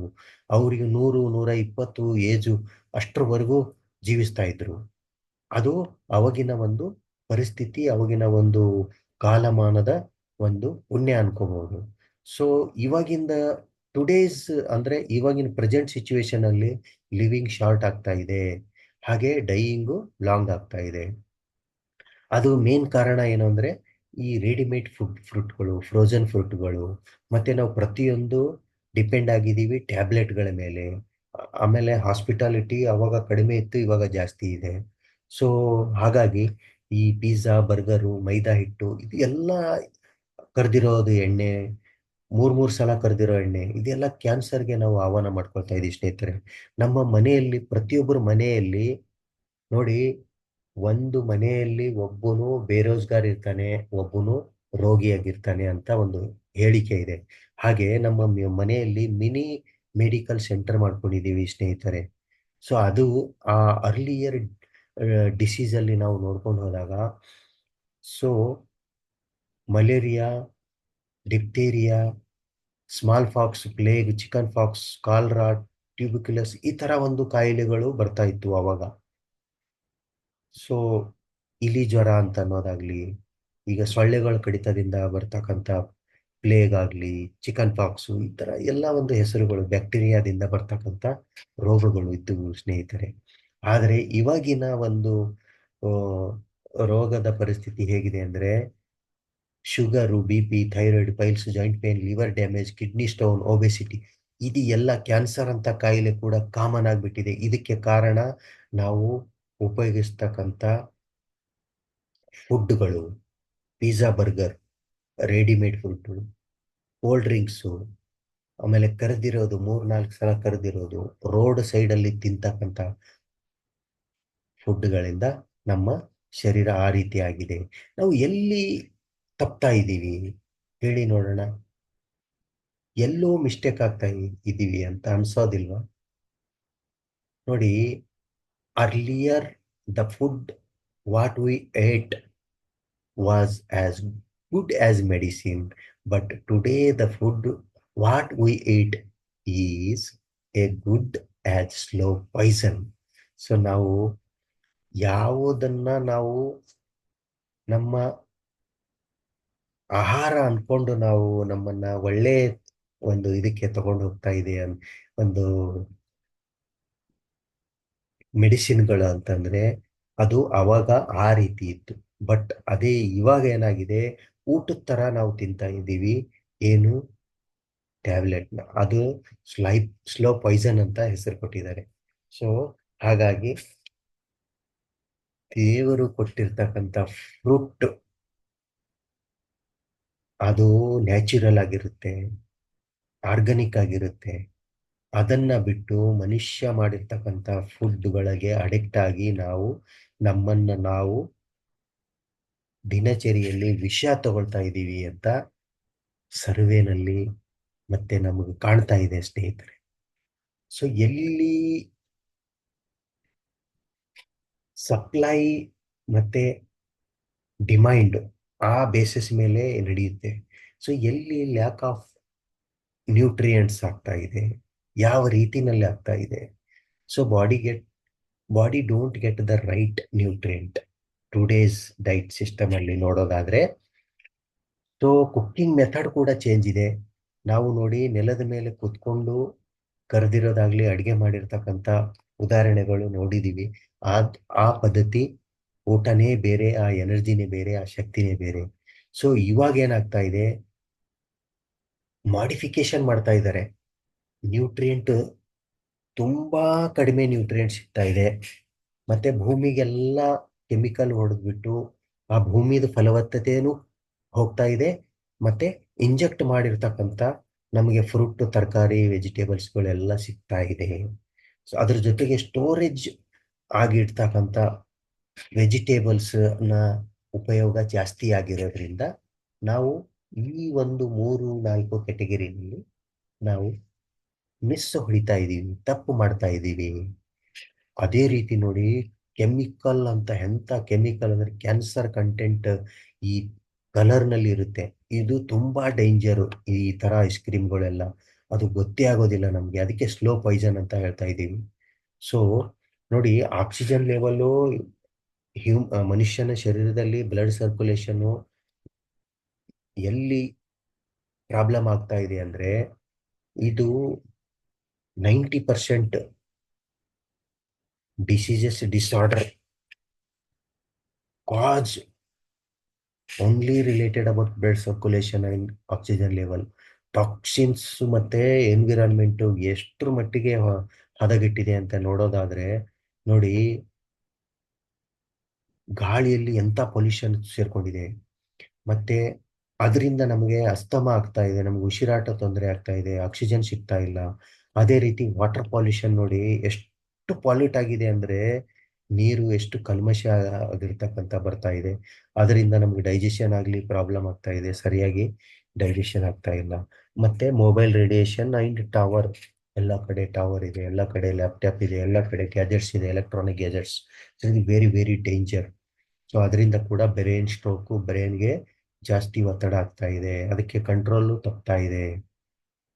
ಅವರಿಗೆ 100, 120 ಏಜು ಅಷ್ಟರವರೆಗೂ ಜೀವಿಸ್ತಾ ಇದ್ರು. ಅದು ಅವಾಗಿನ ಒಂದು ಪರಿಸ್ಥಿತಿ, ಅವಾಗಿನ ಒಂದು ಕಾಲಮಾನದ ಒಂದು ಪುಣ್ಯ ಅನ್ಕೋಬಹುದು. ಸೊ ಇವಾಗಿಂದ ಟುಡೇಸ್ ಅಂದರೆ ಇವಾಗಿನ ಪ್ರೆಸೆಂಟ್ ಸಿಚುವೇಶನಲ್ಲಿ ಲಿವಿಂಗ್ ಶಾರ್ಟ್ ಆಗ್ತಾ ಇದೆ, ಹಾಗೆ ಡೈಯಿಂಗು ಲಾಂಗ್ ಆಗ್ತಾ ಇದೆ. ಅದು ಮೇನ್ ಕಾರಣ ಏನು ಅಂದರೆ, ಈ ರೆಡಿಮೇಡ್ ಫ್ರೂಟ್ಗಳು, ಫ್ರೋಝನ್ ಫ್ರೂಟ್ಗಳು, ಮತ್ತು ನಾವು ಪ್ರತಿಯೊಂದು ಡಿಪೆಂಡ್ ಆಗಿದ್ದೀವಿ ಟ್ಯಾಬ್ಲೆಟ್ಗಳ ಮೇಲೆ. ಆಮೇಲೆ ಹಾಸ್ಪಿಟಾಲಿಟಿ ಅವಾಗ ಕಡಿಮೆ ಇತ್ತು, ಇವಾಗ ಜಾಸ್ತಿ ಇದೆ. ಸೊ ಹಾಗಾಗಿ ಈ ಪಿಜ್ಜಾ, ಬರ್ಗರು, ಮೈದಾ ಹಿಟ್ಟು, ಇದು ಎಲ್ಲ ಕರೆದಿರೋದು ಎಣ್ಣೆ, ಮೂರು ಮೂರು ಸಲ ಕರೆದಿರೋ ಎಣ್ಣೆ, ಇದೆಲ್ಲ ಕ್ಯಾನ್ಸರ್ಗೆ ನಾವು ಆಹ್ವಾನ ಮಾಡ್ಕೊಳ್ತಾ ಇದ್ದೀವಿ ಸ್ನೇಹಿತರೆ. ನಮ್ಮ ಮನೆಯಲ್ಲಿ, ಪ್ರತಿಯೊಬ್ಬರ ಮನೆಯಲ್ಲಿ ನೋಡಿ, ಒಂದು ಮನೆಯಲ್ಲಿ ಒಬ್ಬನು ಬೇರೋಜ್ಗಾರ್ ಇರ್ತಾನೆ, ಒಬ್ಬನು ರೋಗಿಯಾಗಿರ್ತಾನೆ ಅಂತ ಒಂದು ಹೇಳಿಕೆ ಇದೆ. ಹಾಗೆ ನಮ್ಮ ಮನೆಯಲ್ಲಿ ಮಿನಿ ಮೆಡಿಕಲ್ ಸೆಂಟರ್ ಮಾಡ್ಕೊಂಡಿದ್ದೀವಿ ಸ್ನೇಹಿತರೆ. ಸೊ ಅದು ಆ ಅರ್ಲಿಯರ್ ಡಿಸೀಸಲ್ಲಿ ನಾವು ನೋಡ್ಕೊಂಡು ಹೋದಾಗ, so malaria, diphtheria, smallpox, plague, chickenpox, cholera, tuberculosis, ಈ ಥರ ಒಂದು ಕಾಯಿಲೆಗಳು ಬರ್ತಾ ಇತ್ತು ಆವಾಗ. ಸೊ ಇಲಿ ಜ್ವರ ಅಂತ ಅನ್ನೋದಾಗ್ಲಿ, ಈಗ ಸೊಳ್ಳೆಗಳ ಕಡಿತದಿಂದ ಬರ್ತಕ್ಕಂಥ ಪ್ಲೇಗ್ ಆಗಲಿ, ಚಿಕನ್ ಪಾಕ್ಸು, ಈ ಥರ ಎಲ್ಲ ಒಂದು ಹೆಸರುಗಳು, ಬ್ಯಾಕ್ಟೀರಿಯಾದಿಂದ ಬರ್ತಕ್ಕಂಥ ರೋಗಗಳು ಇದ್ದವು ಸ್ನೇಹಿತರೆ. ಆದರೆ ಇವಾಗಿನ ಒಂದು ಆ, ರೋಗದ ಪರಿಸ್ಥಿತಿ ಹೇಗಿದೆ ಅಂದರೆ, sugar, B P, thyroid, piles, joint pain, liver damage, kidney stone, obesity, ಇದು ಎಲ್ಲ ಕ್ಯಾನ್ಸರ್ ಅಂತ ಕಾಯಿಲೆ ಕೂಡ ಕಾಮನ್ ಆಗಿಬಿಟ್ಟಿದೆ. ಇದಕ್ಕೆ ಕಾರಣ ನಾವು ಉಪಯೋಗಿಸ್ತಕ್ಕಂಥ ಫುಡ್ಗಳು, pizza, burger, readymade food, cold drinks, ಆಮೇಲೆ ಕರೆದಿರೋದು, 3-4 ಸಲ ಕರೆದಿರೋದು, ರೋಡ್ ಸೈಡಲ್ಲಿ ತಿಂತಕ್ಕಂಥ ಫುಡ್ಗಳಿಂದ ನಮ್ಮ ಶರೀರ ಆ ರೀತಿ ಆಗಿದೆ. ನಾವು ಎಲ್ಲಿ ತಪ್ತಾ ಇದ್ದೀವಿ ಹೇಳಿ ನೋಡೋಣ. ಎಲ್ಲೋ ಮಿಸ್ಟೇಕ್ ಆಗ್ತಾ ಇದ್ದೀವಿ ಅಂತ ಅನ್ಸೋದಿಲ್ವಾ? ನೋಡಿ, earlier the food what we eight was as good as medicine, but today the food what we eat is a good as slow poison. So ನಾವು ಯಾವುದನ್ನ ನಾವು ನಮ್ಮ ಆಹಾರ ಅನ್ಕೊಂಡು ನಾವು ನಮ್ಮನ್ನ ಒಳ್ಳೆ ಒಂದು ಇದಕ್ಕೆ ತಗೊಂಡು ಹೋಗ್ತಾ ಇದೆ, ಒಂದು ಮೆಡಿಸಿನ್ಗಳು ಅಂತಂದ್ರೆ, ಅದು ಅವಾಗ ಆ ರೀತಿ ಇತ್ತು. ಬಟ್ ಅದೇ ಇವಾಗ ಏನಾಗಿದೆ, ಊಟದ ಥರ ನಾವು ತಿಂತಾ ಇದ್ದೀವಿ. ಏನು? ಟ್ಯಾಬ್ಲೆಟ್ನ. ಅದು ಸ್ಲೋ ಪಾಯ್ಸನ್ ಅಂತ ಹೆಸರು ಕೊಟ್ಟಿದ್ದಾರೆ. ಸೊ ಹಾಗಾಗಿ ದೇವರು ಕೊಟ್ಟಿರ್ತಕ್ಕಂಥ ಫ್ರೂಟ್ ಅದು ನ್ಯಾಚುರಲ್ ಆಗಿರುತ್ತೆ, ಆರ್ಗಾನಿಕ್ ಆಗಿರುತ್ತೆ. ಅದನ್ನ ಬಿಟ್ಟು ಮನುಷ್ಯ ಮಾಡಿರ್ತಕ್ಕಂಥ ಫುಡ್ಗಳಿಗೆ ಅಡಿಕ್ಟ್ ಆಗಿ ನಾವು ನಮ್ಮನ್ನು ನಾವು ದಿನಚರಿಯಲ್ಲಿ ವಿಷ ತಗೊಳ್ತಾ ಇದ್ದೀವಿ ಅಂತ ಸರ್ವೇನಲ್ಲಿ ಮತ್ತೆ ನಮಗೆ ಕಾಣ್ತಾ ಇದೆ ಸ್ನೇಹಿತರೆ. ಸೊ ಎಲ್ಲಿ ಸಪ್ಲೈ ಮತ್ತೆ ಡಿಮೈಂಡ್ ಆ ಬೇಸಿಸ್ ಮೇಲೆ ನಡೆಯುತ್ತೆ. ಸೊ ಎಲ್ಲಿ ಲ್ಯಾಕ್ ಆಫ್ ನ್ಯೂಟ್ರಿಯೆಂಟ್ಸ್ ಆಗ್ತಾ ಇದೆ, ಯಾವ ರೀತಿನಲ್ಲಿ ಆಗ್ತಾ ಇದೆ, so body don't get the right nutrient today's diet system ಅಲ್ಲಿ ನೋಡೋದಾದ್ರೆ. ಸೊ ಕುಕ್ಕಿಂಗ್ ಮೆಥಡ್ ಕೂಡ ಚೇಂಜ್ ಇದೆ. ನಾವು ನೋಡಿ ನೆಲದ ಮೇಲೆ ಕುತ್ಕೊಂಡು ಕರೆದಿರೋದಾಗ್ಲಿ ಅಡಿಗೆ ಮಾಡಿರ್ತಕ್ಕಂಥ ಉದಾಹರಣೆಗಳು ನೋಡಿದೀವಿ. ಆ ಆ ಪದ್ಧತಿ, ಊಟನೇ ಬೇರೆ, ಆ ಎನರ್ಜಿನೇ ಬೇರೆ, ಆ ಶಕ್ತಿನೇ ಬೇರೆ. ಸೊ ಇವಾಗ ಏನಾಗ್ತಾ ಇದೆ, ಮಾಡಿಫಿಕೇಶನ್ ಮಾಡ್ತಾ ಇದ್ದಾರೆ. ನ್ಯೂಟ್ರಿಯೆಂಟ್ ತುಂಬಾ ಕಡಿಮೆ ನ್ಯೂಟ್ರಿಯೆಂಟ್ ಸಿಗ್ತಾ ಇದೆ. ಮತ್ತೆ ಭೂಮಿಗೆಲ್ಲ ಕೆಮಿಕಲ್ ಹೊಡೆದ್ಬಿಟ್ಟು ಆ ಭೂಮಿದ ಫಲವತ್ತತೆನೂ ಹೋಗ್ತಾ ಇದೆ. ಮತ್ತೆ ಇಂಜೆಕ್ಟ್ ಮಾಡಿರ್ತಕ್ಕಂಥ ನಮಗೆ ಫ್ರೂಟ್, ತರಕಾರಿ, ವೆಜಿಟೇಬಲ್ಸ್ಗಳೆಲ್ಲ ಸಿಗ್ತಾ ಇದೆ. ಸೊ ಅದ್ರ ಜೊತೆಗೆ ಸ್ಟೋರೇಜ್ ಆಗಿರ್ತಕ್ಕಂಥ ವೆಜಿಟೇಬಲ್ಸ್ ನ ಉಪಯೋಗ ಜಾಸ್ತಿ ಆಗಿರೋದ್ರಿಂದ ನಾವು ಈ ಒಂದು 3-4 ಕೆಟಗರಿನಲ್ಲಿ ನಾವು ಮಿಸ್ ಹೊಡಿತಾ ಇದ್ದೀವಿ, ತಪ್ಪು ಮಾಡ್ತಾ ಇದ್ದೀವಿ. ಅದೇ ರೀತಿ ನೋಡಿ, ಕೆಮಿಕಲ್ ಅಂತ, ಎಂಥ ಕೆಮಿಕಲ್ ಅಂದ್ರೆ ಕ್ಯಾನ್ಸರ್ ಕಂಟೆಂಟ್ ಈ ಕಲರ್ನಲ್ಲಿ ಇರುತ್ತೆ. ಇದು ತುಂಬಾ ಡೇಂಜರು. ಈ ತರ ಐಸ್ ಕ್ರೀಮ್ಗಳೆಲ್ಲ ಅದು ಗೊತ್ತೇ ಆಗೋದಿಲ್ಲ ನಮ್ಗೆ, ಅದಕ್ಕೆ ಸ್ಲೋ ಪಾಯ್ಸನ್ ಅಂತ ಹೇಳ್ತಾ ಇದ್ದೀವಿ. ಸೊ ನೋಡಿ, ಆಕ್ಸಿಜನ್ ಲೆವೆಲು ಮನುಷ್ಯನ ಶರೀರದಲ್ಲಿ ಬ್ಲಡ್ ಸರ್ಕ್ಯುಲೇಷನ್ ಎಲ್ಲಿ ಪ್ರಾಬ್ಲಮ್ ಆಗ್ತಾ ಇದೆ ಅಂದ್ರೆ, ಇದು 90% diseases disorder cause only related about blood circulation and oxygen level. Toxins ಮತ್ತೆ ಎನ್ವಿರಾನ್ಮೆಂಟ್ ಎಷ್ಟರ ಮಟ್ಟಿಗೆ ಹದಗೆಟ್ಟಿದೆ ಅಂತ ನೋಡೋದಾದ್ರೆ ನೋಡಿ, ಗಾಳಿಯಲ್ಲಿ ಎಂಥ ಪೊಲ್ಯೂಷನ್ ಸೇರ್ಕೊಂಡಿದೆ. ಮತ್ತೆ ಅದರಿಂದ ನಮಗೆ ಅಸ್ತಮ ಆಗ್ತಾ ಇದೆ, ನಮ್ಗೆ ಉಸಿರಾಟ ತೊಂದರೆ ಆಗ್ತಾ ಇದೆ, ಆಕ್ಸಿಜನ್ ಸಿಗ್ತಾ ಇಲ್ಲ. ಅದೇ ರೀತಿ ವಾಟರ್ ಪಾಲ್ಯೂಷನ್ ನೋಡಿ, ಎಷ್ಟು ಪಾಲ್ಯೂಟ್ ಆಗಿದೆ ಅಂದ್ರೆ, ನೀರು ಎಷ್ಟು ಕಲ್ಮಶ ಆಗಿರ್ತಕ್ಕಂಥ ಬರ್ತಾ ಇದೆ. ಅದರಿಂದ ನಮ್ಗೆ ಡೈಜೆಷನ್ ಆಗಲಿ ಪ್ರಾಬ್ಲಮ್ ಆಗ್ತಾ ಇದೆ, ಸರಿಯಾಗಿ ಡೈಜೆಷನ್ ಆಗ್ತಾ ಇಲ್ಲ. ಮತ್ತೆ ಮೊಬೈಲ್ ರೇಡಿಯೇಷನ್ ಅಂಡ್ ಟವರ್, ಎಲ್ಲ ಕಡೆ ಟವರ್ ಇದೆ, ಎಲ್ಲ ಕಡೆ ಲ್ಯಾಪ್ಟಾಪ್ ಇದೆ, ಎಲ್ಲ ಕಡೆ ಗ್ಯಾಜೆಟ್ಸ್ ಇದೆ, electronic gadgets. Very very danger. So ಅದರಿಂದ ಕೂಡ ಬ್ರೈನ್ ಸ್ಟ್ರೋಕು, ಬ್ರೈನ್ಗೆ ಜಾಸ್ತಿ ಒತ್ತಡ ಆಗ್ತಾ ಇದೆ, ಅದಕ್ಕೆ ಕಂಟ್ರೋಲು ತಪ್ತಾ ಇದೆ.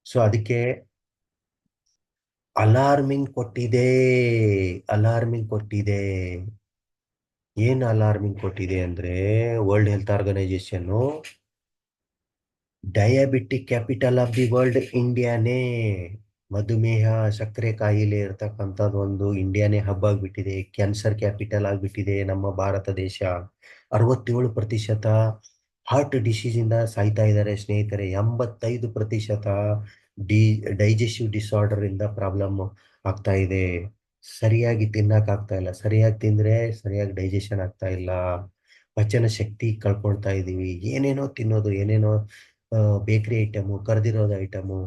ಸೊ ಅದಕ್ಕೆ ಅಲಾರ್ಮಿಂಗ್ ಕೊಟ್ಟಿದೆ. ಅಲಾರ್ಮಿಂಗ್ ಕೊಟ್ಟಿದೆ. ಏನು ಅಲಾರ್ಮಿಂಗ್ ಕೊಟ್ಟಿದೆ ಅಂದ್ರೆ, World Health Organization diabetic capital of the world ಇಂಡಿಯಾನೇ. ಮಧುಮೇಹ, ಸಕ್ಕರೆ ಕಾಯಿಲೆ ಇರ್ತಕ್ಕಂಥದ್ದು ಒಂದು ಇಂಡಿಯಾನೇ ಹಬ್ ಆಗಿಬಿಟ್ಟಿದೆ. ಕ್ಯಾನ್ಸರ್ ಕ್ಯಾಪಿಟಲ್ ಆಗಿಬಿಟ್ಟಿದೆ ನಮ್ಮ ಭಾರತ ದೇಶ. 67% ಹಾರ್ಟ್ ಡಿಸೀಸ್ ಇಂದ ಸಾಯ್ತಾ ಇದ್ದಾರೆ ಸ್ನೇಹಿತರೆ. 85% ಡಿ ಡೈಜೆಸ್ಟಿವ್ ಡಿಸಾರ್ಡರ್ ಇಂದ ಪ್ರಾಬ್ಲಮ್ ಆಗ್ತಾ ಇದೆ. ಸರಿಯಾಗಿ ತಿನ್ನಕ್ ಆಗ್ತಾ ಇಲ್ಲ, ಸರಿಯಾಗಿ ತಿಂದ್ರೆ ಸರಿಯಾಗಿ ಡೈಜೆಷನ್ ಆಗ್ತಾ ಇಲ್ಲ, ಪಚನ ಶಕ್ತಿ ಕಳ್ಕೊಳ್ತಾ ಇದೀವಿ. ಏನೇನೋ ತಿನ್ನೋದು, ಏನೇನೋ ಬೇಕರಿ ಐಟಮು, ಕರ್ದಿರೋದು ಐಟಮು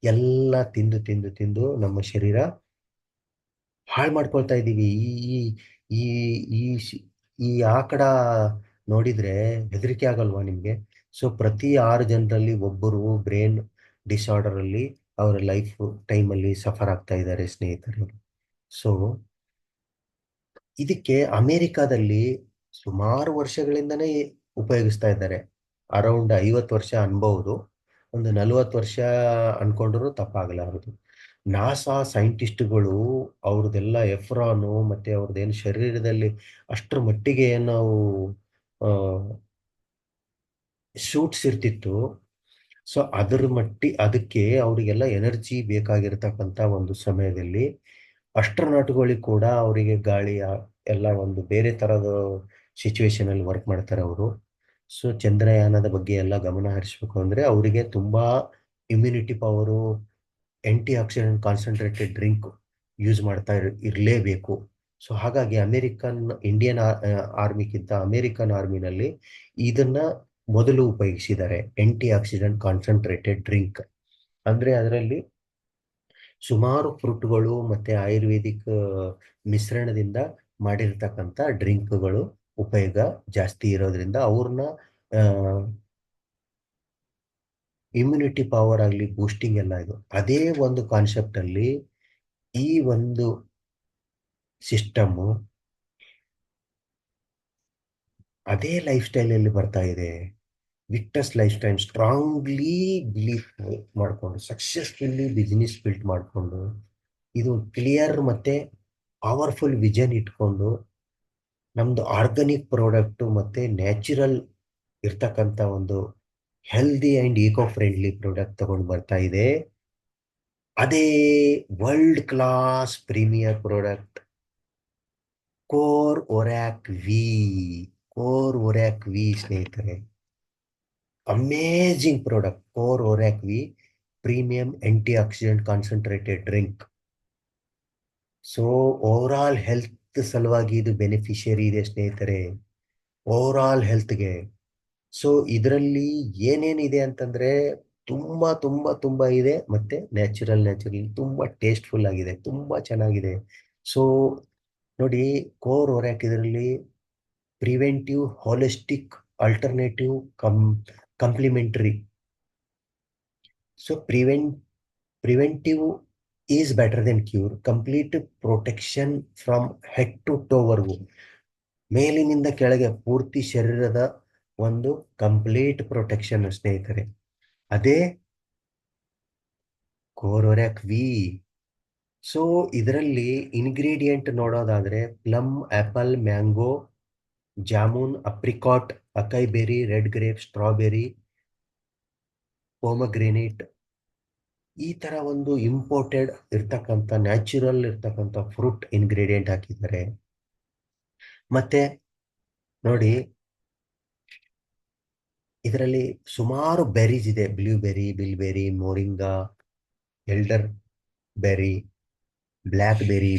ಎಲ್ಲ ತಿಂದು ತಿಂದು ತಿಂದು ನಮ್ಮ ಶರೀರ ಹಾಳು ಮಾಡ್ಕೊಳ್ತಾ ಇದ್ದೀವಿ. ಈ ಈ ಈ ಶಿ- ಈ ಆಕಡ ನೋಡಿದ್ರೆ ಹೆದರಿಕೆ ಆಗಲ್ವಾ ನಿಮ್ಗೆ? ಸೊ ಪ್ರತಿ 6 ಜನರಲ್ಲಿ ಒಬ್ಬರು ಬ್ರೈನ್ ಡಿಸಾರ್ಡರ್ ಅಲ್ಲಿ ಅವರ ಲೈಫ್ ಟೈಮಲ್ಲಿ ಸಫರ್ ಆಗ್ತಾ ಇದ್ದಾರೆ ಸ್ನೇಹಿತರೆ. ಸೊ ಇದಕ್ಕೆ ಅಮೆರಿಕಾದಲ್ಲಿ ಸುಮಾರು ವರ್ಷಗಳಿಂದನೇ ಉಪಯೋಗಿಸ್ತಾ ಇದ್ದಾರೆ. ಅರೌಂಡ್ 50 ವರ್ಷ ಅನ್ಬಹುದು, ಒಂದು 40 ವರ್ಷ ಅನ್ಕೊಂಡ್ರು ತಪ್ಪಾಗಲಾರದು. ನಾಸಾ ಸೈಂಟಿಸ್ಟ್ಗಳು ಅವ್ರದ್ದೆಲ್ಲ ಎಫ್ರಾನು ಮತ್ತೆ ಅವ್ರದ್ದೇನು ಶರೀರದಲ್ಲಿ ಅಷ್ಟರ ಮಟ್ಟಿಗೆ ನಾವು ಶೂಟ್ಸ್ ಇರ್ತಿತ್ತು. ಸೊ ಅದಕ್ಕೆ ಅವರಿಗೆಲ್ಲ ಎನರ್ಜಿ ಬೇಕಾಗಿರ್ತಕ್ಕಂಥ ಒಂದು ಸಮಯದಲ್ಲಿ ಅಸ್ಟ್ರೋನಾಟ್ಗಳಿಗೆ ಕೂಡ ಅವರಿಗೆ ಗಾಳಿ ಎಲ್ಲ ಒಂದು ಬೇರೆ ತರದ ಸಿಚುವೇಶನ್ ಅಲ್ಲಿ ವರ್ಕ್ ಮಾಡ್ತಾರೆ ಅವರು. ಸೊ ಚಂದ್ರಯಾನದ ಬಗ್ಗೆ ಎಲ್ಲ ಗಮನ ಹರಿಸ್ಬೇಕು ಅಂದ್ರೆ ಅವರಿಗೆ ತುಂಬಾ immunity power, anti accident concentrated drink use ಮಾಡ್ತಾ ಇರಲೇಬೇಕು. ಸೊ ಹಾಗಾಗಿ ಇಂಡಿಯನ್ ಆರ್ಮಿಗಿಂತ ಅಮೆರಿಕನ್ ಆರ್ಮಿನಲ್ಲಿ ಇದನ್ನ ಮೊದಲು ಉಪಯೋಗಿಸಿದ್ದಾರೆ, ಆಂಟಿ ಆಕ್ಸಿಡೆಂಟ್ ಕಾನ್ಸಂಟ್ರೇಟೆಡ್ ಡ್ರಿಂಕ್. ಅಂದ್ರೆ ಅದರಲ್ಲಿ ಸುಮಾರು ಫ್ರೂಟ್ಗಳು ಮತ್ತೆ ಆಯುರ್ವೇದಿಕ್ ಮಿಶ್ರಣದಿಂದ ಮಾಡಿರ್ತಕ್ಕಂಥ ಡ್ರಿಂಕ್ಗಳು ಉಪಯೋಗ ಜಾಸ್ತಿ ಇರೋದ್ರಿಂದ ಅವ್ರನ್ನ ಇಮ್ಯುನಿಟಿ ಪವರ್ ಆಗಲಿ ಬೂಸ್ಟಿಂಗ್ ಎಲ್ಲ ಇದು ಅದೇ ಒಂದು ಕಾನ್ಸೆಪ್ಟಲ್ಲಿ ಈ ಒಂದು ಸಿಸ್ಟಮ್ಮು ಅದೇ ಲೈಫ್ ಸ್ಟೈಲಲ್ಲಿ ಬರ್ತಾ ಇದೆ. Victus life style strongly belief ಮಾಡಿಕೊಂಡು ಸಕ್ಸಸ್ಫುಲ್ಲಿ ಬಿಸ್ನೆಸ್ ಬಿಲ್ಟ್ ಮಾಡಿಕೊಂಡು ಇದು ಕ್ಲಿಯರ್ ಮತ್ತು ಪವರ್ಫುಲ್ ವಿಷನ್ ಇಟ್ಕೊಂಡು ನಮ್ಮದು ಆರ್ಗಾನಿಕ್ ಪ್ರಾಡಕ್ಟು ಮತ್ತು ನ್ಯಾಚುರಲ್ ಇರ್ತಕ್ಕಂಥ ಒಂದು healthy and eco friendly product ತಗೊಂಡು ಬರ್ತಾ ಇದೆ. ಅದೇ world class premier product Core ORAC V. Core ORAC V ಸ್ನೇಹಿತರೆ, amazing product Core ORAC V premium aunty accident concentrated drink. So overall health ಸಲುವಾಗಿ ಇದು ಬೆನಿಫಿಷಿಯರಿ ಇದೆ ಸ್ನೇಹಿತರೆ, ಓವರ್ ಆಲ್ ಹೆಲ್ತ್ಗೆ. ಸೊ ಇದರಲ್ಲಿ ಏನೇನಿದೆ ಅಂತಂದ್ರೆ ತುಂಬಾ ತುಂಬಾ ತುಂಬಾ ಇದೆ, ಮತ್ತೆ ನ್ಯಾಚುರಲ್ ತುಂಬಾ ಟೇಸ್ಟ್ಫುಲ್ ಆಗಿದೆ, ತುಂಬಾ ಚೆನ್ನಾಗಿದೆ. ಸೊ ನೋಡಿ, ಕೋರ್ ಒರ್ಯಾಕ್ ಇದರಲ್ಲಿ preventive holistic alternative complementary. So preventive is better than cure, complete protection from head to ಟೋವರ್ಗು, ಮೇಲಿನಿಂದ ಕೆಳಗೆ ಪೂರ್ತಿ ಶರೀರದ ಒಂದು ಕಂಪ್ಲೀಟ್ ಪ್ರೊಟೆಕ್ಷನ್ ಸ್ನೇಹಿತರೆ. ಅದೇ ಕೋರ್ ಒರ್ಯಾಕ್ ವಿ. ಸೊ ಇದರಲ್ಲಿ ಇನ್ಗ್ರೀಡಿಯೆಂಟ್ ನೋಡೋದಾದ್ರೆ plum, apple, mango, jamun, apricot, acai berry, red grape, strawberry, pomegranate, ಈ ತರ ಒಂದು ಇಂಪೋರ್ಟೆಡ್ ಇರ್ತಕ್ಕಂಥ ನ್ಯಾಚುರಲ್ ಇರ್ತಕ್ಕಂಥ ಫ್ರೂಟ್ ಇಂಗ್ರೀಡಿಯೆಂಟ್ ಹಾಕಿದ್ದಾರೆ. ಮತ್ತೆ ನೋಡಿ, ಇದರಲ್ಲಿ ಸುಮಾರು ಬೆರೀಸ್ ಇದೆ, blueberry, bilberry, moringa, elderberry, blackberry.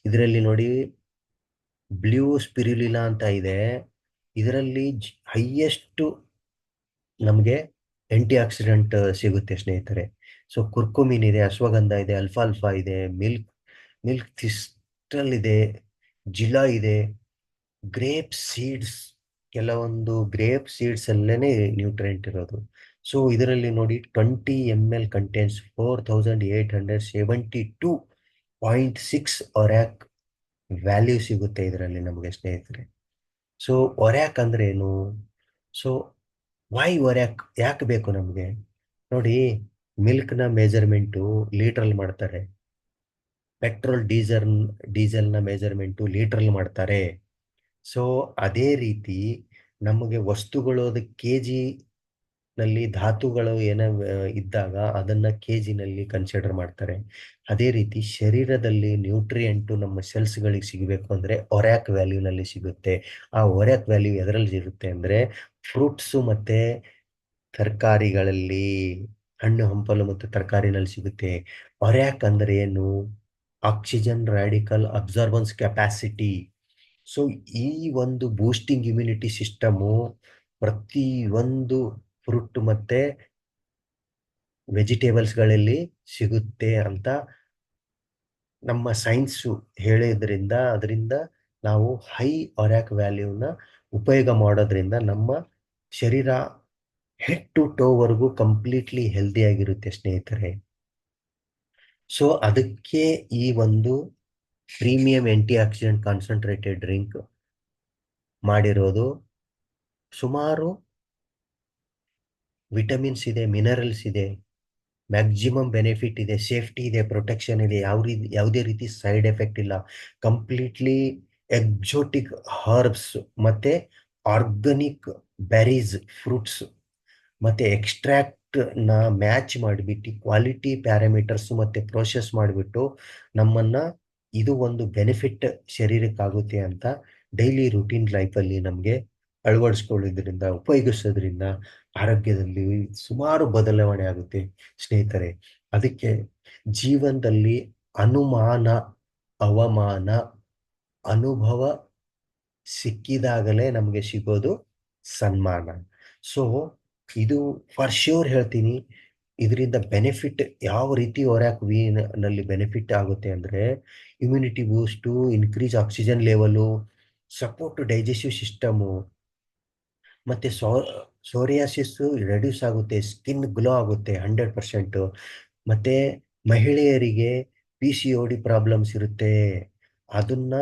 ಇದರಲ್ಲಿ ನೋಡಿ ಬ್ಲೂ ಸ್ಪಿರುಲಿನಾ ಅಂತ ಇದೆ, ಇದರಲ್ಲಿ ಹೈಯೆಸ್ಟ್ ನಮಗೆ ಆಂಟಿ ಆಕ್ಸಿಡೆಂಟ್ ಸಿಗುತ್ತೆ ಸ್ನೇಹಿತರೆ. ಸೊ ಕುರ್ಕುಮಿನ್ ಇದೆ, ಅಶ್ವಗಂಧ ಇದೆ, ಅಲ್ಫಾಲ್ಫಾ ಇದೆ, ಮಿಲ್ಕ್ ಥಿಸ್ಟಲ್ ಇದೆ, ಜಿಲಾ ಇದೆ, ಗ್ರೇಪ್ ಸೀಡ್ಸ್, ಕೆಲವೊಂದು ಗ್ರೇಪ್ ಸೀಡ್ಸ್ ಅಲ್ಲೇನೆ ನ್ಯೂಟ್ರೆಂಟ್ ಇರೋದು. ಸೊ ಇದರಲ್ಲಿ ನೋಡಿ 20 ml ಕಂಟೆಂಟ್ಸ್ 4872.6 ಒರ್ಯಾಕ್ ವ್ಯಾಲ್ಯೂ ಸಿಗುತ್ತೆ ಇದರಲ್ಲಿ ನಮಗೆ ಸ್ನೇಹಿತರೆ. ಸೊ ಒರ್ಯಾಕ್ ಅಂದ್ರೆ ಏನು? ಸೊ ವೈ ಒರ್ಯಾಕ್ ಯಾಕೆ ಬೇಕು ನಮಗೆ? ನೋಡಿ, ಮಿಲ್ಕ್ನ ಮೆಜರ್ಮೆಂಟು ಲೀಟ್ರಲ್ಲಿ ಮಾಡ್ತಾರೆ, ಪೆಟ್ರೋಲ್ ಡೀಸೆಲ್ನ ಮೆಜರ್ಮೆಂಟು ಲೀಟ್ರಲ್ಲಿ ಮಾಡ್ತಾರೆ. ಸೊ ಅದೇ ರೀತಿ ನಮಗೆ ವಸ್ತುಗಳು ಅದು ಕೆ ಜಿನಲ್ಲಿ, ಧಾತುಗಳು ಏನ ಇದ್ದಾಗ ಅದನ್ನ ಕೆ ಜಿನಲ್ಲಿ ಕನ್ಸಿಡರ್ ಮಾಡ್ತಾರೆ. ಅದೇ ರೀತಿ ಶರೀರದಲ್ಲಿ ನ್ಯೂಟ್ರಿಯೆಂಟು ನಮ್ಮ ಸೆಲ್ಸ್ಗಳಿಗೆ ಸಿಗಬೇಕು ಅಂದರೆ ಒರ್ಯಾಕ್ ವ್ಯಾಲ್ಯೂನಲ್ಲಿ ಸಿಗುತ್ತೆ. ಆ ಒರ್ಯಾಕ್ ವ್ಯಾಲ್ಯೂ ಎದರಲ್ಲಿ ಇರುತ್ತೆ ಅಂದರೆ ಫ್ರೂಟ್ಸು ಮತ್ತು ತರಕಾರಿಗಳಲ್ಲಿ, ಹಣ್ಣು ಹಂಪಲು ಮತ್ತು ತರಕಾರಿನಲ್ಲಿ ಸಿಗುತ್ತೆ. ಒರ್ಯಾಕ್ ಅಂದರೆ ಏನು? Oxygen radical absorbance capacity. So ಈ ಒಂದು ಬೂಸ್ಟಿಂಗ್ ಇಮ್ಯುನಿಟಿ ಸಿಸ್ಟಮು ಪ್ರತಿ ಒಂದು ಫ್ರೂಟ್ ಮತ್ತೆ ವೆಜಿಟೇಬಲ್ಸ್ಗಳಲ್ಲಿ ಸಿಗುತ್ತೆ ಅಂತ ನಮ್ಮ ಸೈನ್ಸು ಹೇಳಿದ್ರಿಂದ, ಅದರಿಂದ ನಾವು ಹೈ ಒರ್ಯಾಕ್ ವ್ಯಾಲ್ಯೂನ ಉಪಯೋಗ ಮಾಡೋದ್ರಿಂದ ನಮ್ಮ ಶರೀರ ಹೆಡ್ ಟು ಟೋವರೆಗೂ ಕಂಪ್ಲೀಟ್ಲಿ ಹೆಲ್ದಿ ಆಗಿರುತ್ತೆ ಸ್ನೇಹಿತರೆ. ಸೊ ಅದಕ್ಕೆ ಈ ಒಂದು premium aunty accident concentrated drink ಮಾಡಿರೋದು. ಸುಮಾರು ವಿಟಮಿನ್ಸ್ ಇದೆ, ಮಿನರಲ್ಸ್ ಇದೆ, ಮ್ಯಾಕ್ಸಿಮಮ್ ಬೆನಿಫಿಟ್ ಇದೆ, ಸೇಫ್ಟಿ ಇದೆ, ಪ್ರೊಟೆಕ್ಷನ್ ಇದೆ, ಯಾವುದೇ ರೀತಿ ಸೈಡ್ ಎಫೆಕ್ಟ್ ಇಲ್ಲ. ಕಂಪ್ಲೀಟ್ಲಿ ಎಕ್ಸೋಟಿಕ್ ಹರ್ಬ್ಸ್ ಮತ್ತೆ ಆರ್ಗಾನಿಕ್ ಬೆರೀಸ್, ಫ್ರೂಟ್ಸ್ ಮತ್ತೆ ಎಕ್ಸ್ಟ್ರಾಕ್ಟ್ನ ಮ್ಯಾಚ್ ಮಾಡಿಬಿಟ್ಟು ಕ್ವಾಲಿಟಿ ಪ್ಯಾರಾಮೀಟರ್ಸ್ ಮತ್ತೆ ಪ್ರೋಸೆಸ್ ಮಾಡಿಬಿಟ್ಟು ನಮ್ಮನ್ನ ಇದು ಒಂದು ಬೆನಿಫಿಟ್ ಶರೀರಕ್ಕಾಗುತ್ತೆ ಅಂತ ಡೈಲಿ ರೂಟೀನ್ ಲೈಫಲ್ಲಿ ನಮಗೆ ಅಳವಡಿಸ್ಕೊಳ್ಳೋದ್ರಿಂದ, ಉಪಯೋಗಿಸೋದ್ರಿಂದ ಆರೋಗ್ಯದಲ್ಲಿ ಸುಮಾರು ಬದಲಾವಣೆ ಆಗುತ್ತೆ ಸ್ನೇಹಿತರೆ. ಅದಕ್ಕೆ ಜೀವನದಲ್ಲಿ ಅನುಮಾನ, ಅವಮಾನ, ಅನುಭವ ಸಿಕ್ಕಿದಾಗಲೇ ನಮಗೆ ಸಿಗೋದು ಸನ್ಮಾನ. ಸೊ ಇದು ಫಾರ್ ಶ್ಯೂರ್ ಹೇಳ್ತೀನಿ, ಇದರಿಂದ ಬೆನಿಫಿಟ್ ಯಾವ ರೀತಿ ಒರ್ಯಾಕ್ ನಲ್ಲಿ ಬೆನಿಫಿಟ್ ಆಗುತ್ತೆ ಅಂದರೆ immunity boost, increase oxygen level, support digestive system, ಮತ್ತು ಸೋರಿಯಾಸಿಸ್ ರೆಡ್ಯೂಸ್ ಆಗುತ್ತೆ, ಸ್ಕಿನ್ ಗ್ಲೋ ಆಗುತ್ತೆ 100%. ಮತ್ತು ಮಹಿಳೆಯರಿಗೆ PCOD ಪ್ರಾಬ್ಲಮ್ಸ್ ಇರುತ್ತೆ, ಅದನ್ನ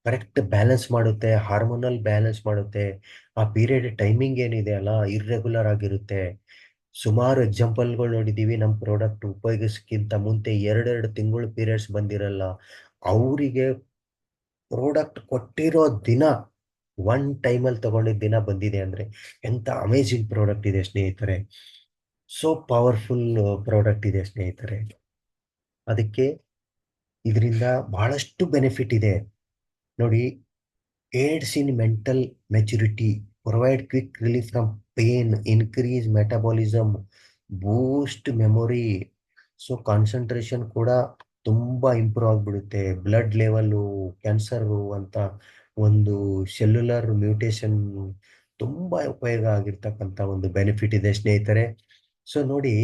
ಕರೆಕ್ಟ್ ಬ್ಯಾಲೆನ್ಸ್ ಮಾಡುತ್ತೆ, ಹಾರ್ಮೋನಲ್ ಬ್ಯಾಲೆನ್ಸ್ ಮಾಡುತ್ತೆ. ಆ ಪೀರಿಯಡ್ ಟೈಮಿಂಗ್ ಏನಿದೆ ಅಲ್ಲ, ಇರ್ರೆಗ್ಯುಲರ್ ಆಗಿರುತ್ತೆ. ಸುಮಾರು ಎಕ್ಸಾಂಪಲ್ಗಳು ನೋಡಿದ್ದೀವಿ, ನಮ್ಮ ಪ್ರಾಡಕ್ಟ್ ಉಪಯೋಗಿಸಕ್ಕಿಂತ ಮುಂಚೆ 2 ತಿಂಗಳು ಪೀರಿಯಡ್ಸ್ ಬಂದಿರಲ್ಲ, ಅವರಿಗೆ ಪ್ರಾಡಕ್ಟ್ ಕೊಟ್ಟಿರೋ ದಿನ, ಟೈಮಲ್ಲಿ ತಗೊಂಡಿದ್ದ ದಿನ ಬಂದಿದೆ ಅಂದರೆ ಎಂಥ ಅಮೇಜಿಂಗ್ ಪ್ರಾಡಕ್ಟ್ ಇದೆ ಸ್ನೇಹಿತರೆ. ಸೋ ಪವರ್ಫುಲ್ ಪ್ರಾಡಕ್ಟ್ ಇದೆ ಸ್ನೇಹಿತರೆ. ಅದಕ್ಕೆ ಇದರಿಂದ ಬಹಳಷ್ಟು ಬೆನಿಫಿಟ್ ಇದೆ ನೋಡಿ. AIDS in mental maturity, provide quick relief from pain, increase metabolism, Boost memory. So concentration ಕೂಡ ತುಂಬ ಇಂಪ್ರೂವ್ ಆಗಿಬಿಡುತ್ತೆ. ಬ್ಲಡ್ ಲೆವೆಲ್ಲು, ಕ್ಯಾನ್ಸರು ಅಂತ ಒಂದು ಸೆಲ್ಯುಲರ್ ಮ್ಯೂಟೇಶನ್ ತುಂಬ ಉಪಯೋಗ ಆಗಿರ್ತಕ್ಕಂಥ ಒಂದು ಬೆನಿಫಿಟ್ ಇದೆ ಸ್ನೇಹಿತರೆ. ಸೊ ನೋಡಿ,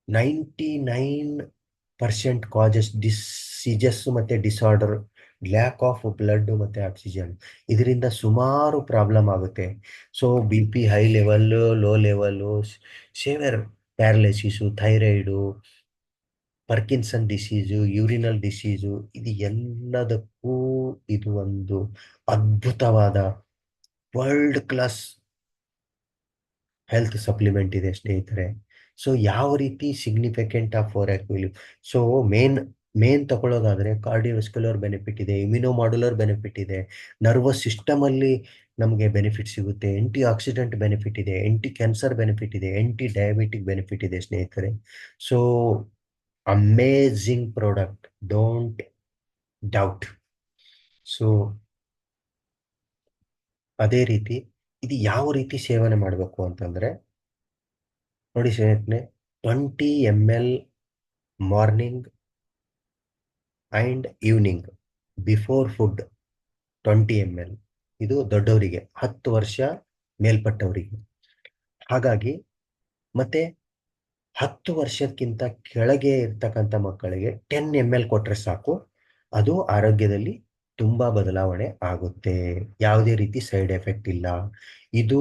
99% ಕಾಜಸ್ ಡಿಸೀಜಸ್ ಮತ್ತು ಡಿಸಾರ್ಡರ್, ಲ್ಯಾಕ್ ಆಫ್ ಬ್ಲಡ್ ಮತ್ತು ಆಕ್ಸಿಜನ್, ಇದರಿಂದ ಸುಮಾರು ಪ್ರಾಬ್ಲಮ್ ಆಗುತ್ತೆ. So BP high level, low level, severe paralysis, thyroid, Parkinson disease, urinal disease, ಇದು ಎಲ್ಲದಕ್ಕೂ ಇದು ಒಂದು ಅದ್ಭುತವಾದ ವರ್ಲ್ಡ್ ಕ್ಲಾಸ್ ಹೆಲ್ತ್ ಸಪ್ಲಿಮೆಂಟ್ ಇದೆ ಸ್ನೇಹಿತರೆ. ಸೊ ಯಾವ ರೀತಿ significant of four value. So main ತಗೊಳ್ಳೋದಾದ್ರೆ ಕಾರ್ಡಿಯೋವೆಸ್ಕ್ಯುಲರ್ ಬೆನಿಫಿಟ್ ಇದೆ, ಇಮ್ಯುನೋ ಮಾಡ್ಯುಲರ್ ಬೆನಿಫಿಟ್ ಇದೆ, ನರ್ವಸ್ ಸಿಸ್ಟಮಲ್ಲಿ ನಮಗೆ ಬೆನಿಫಿಟ್ ಸಿಗುತ್ತೆ, ಆಂಟಿ ಆಕ್ಸಿಡೆಂಟ್ ಬೆನಿಫಿಟ್ ಇದೆ, ಆಂಟಿ ಕ್ಯಾನ್ಸರ್ ಬೆನಿಫಿಟ್ ಇದೆ, ಆಂಟಿ ಡಯಾಬಿಟಿಕ್ ಬೆನಿಫಿಟ್ ಇದೆ ಸ್ನೇಹಿತರೆ. So amazing product, don't doubt. So ಅದೇ ರೀತಿ ಇದು ಯಾವ ರೀತಿ ಸೇವನೆ ಮಾಡಬೇಕು ಅಂತಂದ್ರೆ ನೋಡಿ ಸ್ನೇಹಿತರೆ, 20 ml morning and evening before food. 20 ml ಇದು ದೊಡ್ಡವರಿಗೆ, 10 ವರ್ಷ ಮೇಲ್ಪಟ್ಟವರಿಗೆ. ಹಾಗಾಗಿ ಮತ್ತೆ 10 ವರ್ಷಕ್ಕಿಂತ ಕೆಳಗೆ ಇರ್ತಕ್ಕಂಥ ಮಕ್ಕಳಿಗೆ 10 ml ಕೊಟ್ಟರೆ ಸಾಕು, ಅದು ಆರೋಗ್ಯದಲ್ಲಿ ತುಂಬ ಬದಲಾವಣೆ ಆಗುತ್ತೆ, ಯಾವುದೇ ರೀತಿ ಸೈಡ್ ಎಫೆಕ್ಟ್ ಇಲ್ಲ. ಇದು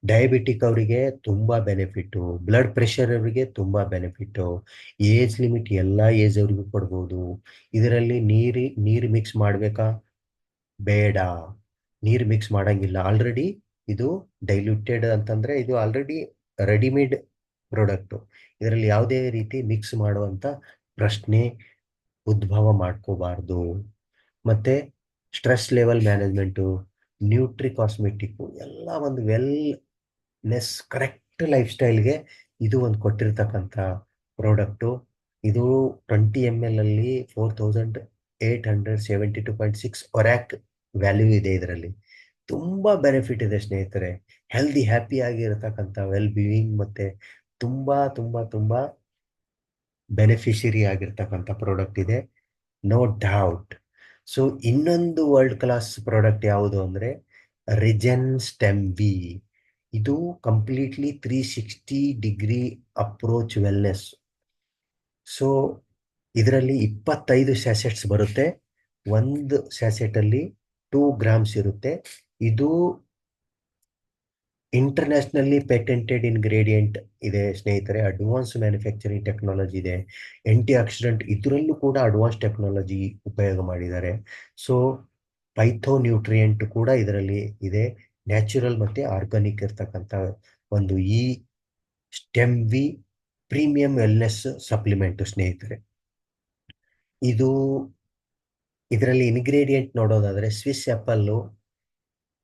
ಡಯಾಬಿಟಿಕ್ ಅವರಿಗೆ ತುಂಬ ಬೆನಿಫಿಟ್ಟು, ಬ್ಲಡ್ ಪ್ರೆಷರ್ ಅವರಿಗೆ ತುಂಬ ಬೆನಿಫಿಟ್ಟು, ಏಜ್ ಲಿಮಿಟ್ ಎಲ್ಲ ಏಜ್ ಅವರಿಗೂ ಕೊಡ್ಬೋದು. ಇದರಲ್ಲಿ ನೀರು ಮಿಕ್ಸ್ ಮಾಡಬೇಕಾ? ಬೇಡ, ನೀರು ಮಿಕ್ಸ್ ಮಾಡೋಂಗಿಲ್ಲ. ಆಲ್ರೆಡಿ ಇದು ಡೈಲ್ಯೂಟೆಡ್ ಅಂತಂದರೆ ಇದು ಆಲ್ರೆಡಿ ರೆಡಿಮೇಡ್ ಪ್ರಾಡಕ್ಟು. ಇದರಲ್ಲಿ ಯಾವುದೇ ರೀತಿ ಮಿಕ್ಸ್ ಮಾಡುವಂಥ ಪ್ರಶ್ನೆ ಉದ್ಭವ ಮಾಡ್ಕೋಬಾರ್ದು. ಮತ್ತು ಸ್ಟ್ರೆಸ್ ಲೆವೆಲ್ ಮ್ಯಾನೇಜ್ಮೆಂಟು, ನ್ಯೂಟ್ರಿ ಕಾಸ್ಮೆಟಿಕ್ಕು, ಎಲ್ಲ ಒಂದು ವೆಲ್ನೆಸ್ ಕರೆಕ್ಟ್ ಲೈಫ್ ಸ್ಟೈಲ್ಗೆ ಇದು ಒಂದು ಕೊಟ್ಟಿರ್ತಕ್ಕಂಥ ಪ್ರಾಡಕ್ಟು. ಇದು 20 ml ಅಲ್ಲಿ 4872.6 ಒರ್ಯಾಕ್ ವ್ಯಾಲ್ಯೂ ಇದೆ. ಇದರಲ್ಲಿ ತುಂಬ ಬೆನಿಫಿಟ್ ಇದೆ ಸ್ನೇಹಿತರೆ. ಹೆಲ್ದಿ ಹ್ಯಾಪಿ ಆಗಿರತಕ್ಕಂಥ ವೆಲ್ ಬೀಯಿಂಗ್ ಮತ್ತು ತುಂಬ ತುಂಬ ತುಂಬ ಬೆನಿಫಿಷರಿ ಆಗಿರ್ತಕ್ಕಂಥ ಪ್ರಾಡಕ್ಟ್ ಇದೆ, ನೋ ಡೌಟ್. ಸೊ ಇನ್ನೊಂದು ವರ್ಲ್ಡ್ ಕ್ಲಾಸ್ ಪ್ರಾಡಕ್ಟ್ ಯಾವುದು ಅಂದರೆ ರಿಜೆನ್ ಸ್ಟೆಮ್ ವಿ. ಇದು completely 360 degree approach wellness. So ಇದರಲ್ಲಿ 25 ಸ್ಯಾಸೆಟ್ಸ್ ಬರುತ್ತೆ, ಒಂದು ಸ್ಯಾಸೆಟಲ್ಲಿ 2 grams ಇರುತ್ತೆ. ಇದು ಇಂಟರ್ನ್ಯಾಷನಲಿ ಪೇಟೆಂಟೆಡ್ ಇಂಗ್ರೀಡಿಯೆಂಟ್ ಇದೆ ಸ್ನೇಹಿತರೆ, ಅಡ್ವಾನ್ಸ್ ಮ್ಯಾನುಫ್ಯಾಕ್ಚರಿಂಗ್ ಟೆಕ್ನಾಲಜಿ ಇದೆ, ಆಂಟಿ ಆಕ್ಸಿಡೆಂಟ್ ಇದರಲ್ಲೂ ಕೂಡ ಅಡ್ವಾನ್ಸ್ ಟೆಕ್ನಾಲಜಿ ಉಪಯೋಗ ಮಾಡಿದ್ದಾರೆ. ಸೊ ಪೈಥೋ ನ್ಯೂಟ್ರಿಯೆಂಟ್ ಕೂಡ ಇದರಲ್ಲಿ ಇದೆ, ನ್ಯಾಚುರಲ್ ಮತ್ತು ಆರ್ಗಾನಿಕ್ ಇರ್ತಕ್ಕಂಥ ಒಂದು ಈ stem V premium wellness supplement ಸ್ನೇಹಿತರೆ. ಇದರಲ್ಲಿ ಇಂಗ್ರೀಡಿಯೆಂಟ್ ನೋಡೋದಾದರೆ Swiss apple,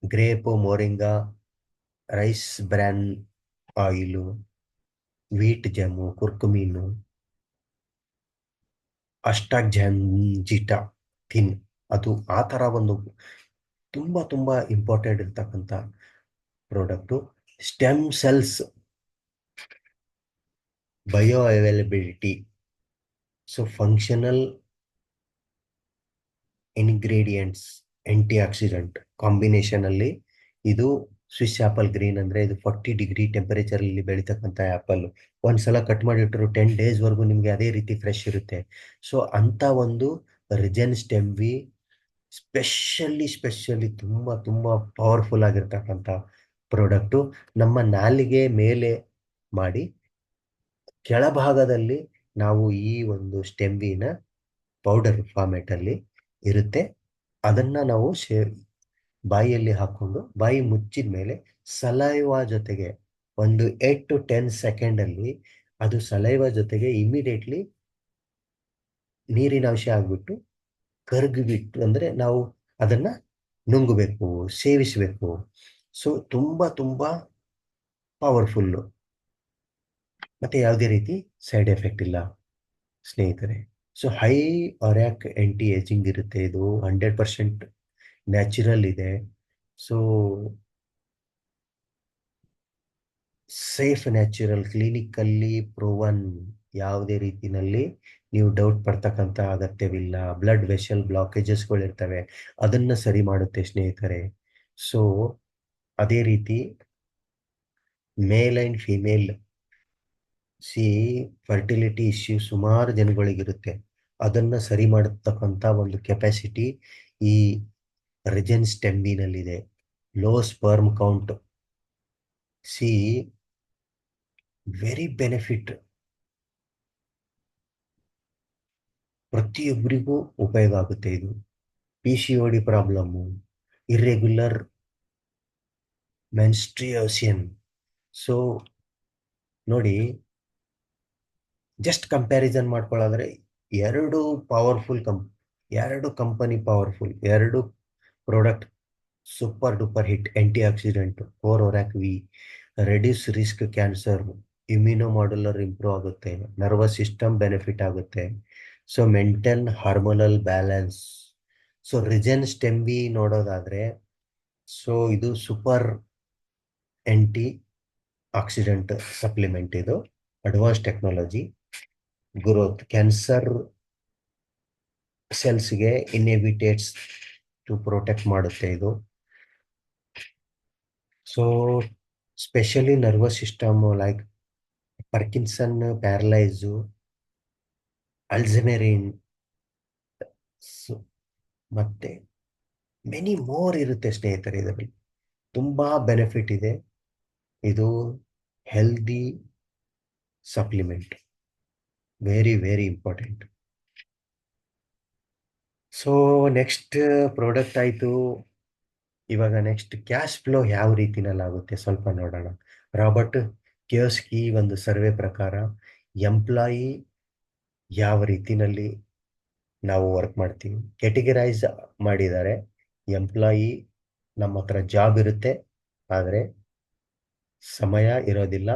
grape, moringa, rice bran oil, wheat germ, curcumin, astaxanthin, ಅದು ಆ ಥರ ಒಂದು ತುಂಬ ತುಂಬ ಇಂಪಾರ್ಟೆಂಟ್ ಇರ್ತಕ್ಕಂಥ product. Stem cells bioavailability, so functional ingredients, antioxidant ಕಾಂಬಿನೇಷನಲ್ಲಿ ಇದು ಸ್ವಿಸ್ ಆ್ಯಪಲ್ ಗ್ರೀನ್ ಅಂದರೆ ಇದು 40 ಡಿಗ್ರಿ ಟೆಂಪರೇಚರಲ್ಲಿ ಬೆಳೀತಕ್ಕಂಥ ಆ್ಯಪಲ್. ಒಂದ್ಸಲ ಕಟ್ ಮಾಡಿಟ್ಟರು 10 ಡೇಸ್ವರೆಗೂ ನಿಮಗೆ ಅದೇ ರೀತಿ ಫ್ರೆಶ್ ಇರುತ್ತೆ. ಸೊ ಅಂಥ ಒಂದು ರಿಜೆನ್ ಸ್ಟೆಮ್ ವಿ ಸ್ಪೆಷಲಿ ತುಂಬ ತುಂಬ ಪವರ್ಫುಲ್ ಆಗಿರ್ತಕ್ಕಂಥ ಪ್ರಾಡಕ್ಟು. ನಮ್ಮ ನಾಲಿಗೆ ಮೇಲೆ ಮಾಡಿ ಕೆಳಭಾಗದಲ್ಲಿ ನಾವು ಈ ಒಂದು ಸ್ಟೆಮ್ಮಿನ ಪೌಡರ್ ಫಾರ್ಮೇಟಲ್ಲಿ ಇರುತ್ತೆ. ಅದನ್ನು ನಾವು ಬಾಯಿಯಲ್ಲಿ ಹಾಕ್ಕೊಂಡು ಬಾಯಿ ಮುಚ್ಚಿದ ಮೇಲೆ ಸಲೈವಾ ಜೊತೆಗೆ ಒಂದು 8 to 10 ಸೆಕೆಂಡಲ್ಲಿ ಅದು ಸಲೈವಾ ಜೊತೆಗೆ ಇಮಿಡಿಯೇಟ್ಲಿ ನೀರಿನ ಅಂಶ ಆಗಿಬಿಟ್ಟು ಕರಗಿಬಿಟ್ಟು, ಅಂದರೆ ನಾವು ಅದನ್ನು ನುಂಗಬೇಕು, ಸೇವಿಸಬೇಕು. ಸೊ ತುಂಬ ತುಂಬ ಪವರ್ಫುಲ್ಲು, ಮತ್ತು ಯಾವುದೇ ರೀತಿ ಸೈಡ್ ಎಫೆಕ್ಟ್ ಇಲ್ಲ ಸ್ನೇಹಿತರೆ. ಸೊ ಹೈ ಒರ್ಯಾಕ್ ಆ್ಯಂಟಿ ಏಜಿಂಗ್ ಇರುತ್ತೆ. ಇದು 100% ನ್ಯಾಚುರಲ್ ಇದೆ. ಸೊ ಸೇಫ್, ನ್ಯಾಚುರಲ್, ಕ್ಲಿನಿಕಲ್ಲಿ ಪ್ರೂವನ್. ಯಾವುದೇ ರೀತಿಯಲ್ಲಿ ನೀವು ಡೌಟ್ ಪಡ್ತಕ್ಕಂಥ ಅಗತ್ಯವಿಲ್ಲ. ಬ್ಲಡ್ ವೆಸಲ್ ಬ್ಲಾಕೇಜಸ್ಗಳಿರ್ತವೆ, ಅದನ್ನು ಸರಿ ಮಾಡುತ್ತೆ ಸ್ನೇಹಿತರೆ. ಸೊ ಅದೇ ರೀತಿ male and female fertility issue ಸುಮಾರು ಜನಗಳಿಗಿರುತ್ತೆ. ಅದನ್ನು ಸರಿ ಮಾಡತಕ್ಕಂಥ ಒಂದು ಕೆಪಾಸಿಟಿ ಈ ರಿಜೆನ್ ಸ್ಟೆಮ್ಮಿನಲ್ಲಿದೆ. Low sperm count, very benefit, ಪ್ರತಿಯೊಬ್ಬರಿಗೂ ಉಪಯೋಗ ಆಗುತ್ತೆ ಇದು. PCOD problem, irregular menstruation. So ನೋಡಿ, ಜಸ್ಟ್ ಕಂಪ್ಯಾರಿಸನ್ ಮಾಡ್ಕೊಳ್ಳೋದ್ರೆ ಎರಡು ಪವರ್ಫುಲ್ ಎರಡು ಕಂಪನಿ ಪವರ್ಫುಲ್, ಎರಡು product super duper hit. Antioxidant 4-ORAC-V, reduce risk cancer, immuno modular improve ಆಗುತ್ತೆ, ನರ್ವಸ್ ಸಿಸ್ಟಮ್ ಬೆನಿಫಿಟ್ ಆಗುತ್ತೆ. So mental hormonal balance. So regen stem V ನೋಡೋದಾದರೆ, so ಇದು super antioxidant supplement. ಇದು advance technology, growth cancer ಸೆಲ್ಸ್ಗೆ inhibitates to protect ಮಾಡುತ್ತೆ ಇದು. So specially nervous system like Parkinson, paralyse, ಅಲ್ಝೈಮರಿನ್, ಮತ್ತೆ ಮೆನಿ ಮೋರ್ ಇರುತ್ತೆ ಸ್ನೇಹಿತರೆ. ಇದರಲ್ಲಿ ತುಂಬ ಬೆನಿಫಿಟ್ ಇದೆ. ಇದು healthy supplement, very very important. So next product ಆಯಿತು. ಇವಾಗ ನೆಕ್ಸ್ಟ್ ಕ್ಯಾಶ್ ಫ್ಲೋ ಯಾವ ರೀತಿನಲ್ಲಾಗುತ್ತೆ ಸ್ವಲ್ಪ ನೋಡೋಣ. ರಾಬರ್ಟ್ ಕಿಯೋಸ್ಕಿ ಒಂದು ಸರ್ವೆ ಪ್ರಕಾರ ಎಂಪ್ಲಾಯಿ ಯಾವ ರೀತಿನಲ್ಲಿ ನಾವು ವರ್ಕ್ ಮಾಡ್ತೀವಿ ಕೆಟಗರೈಸ್ ಮಾಡಿದ್ದಾರೆ. ಎಂಪ್ಲಾಯಿ, ನಮ್ಮ ಹತ್ರ ಜಾಬ್ ಇರುತ್ತೆ, ಆದರೆ ಸಮಯ ಇರೋದಿಲ್ಲ.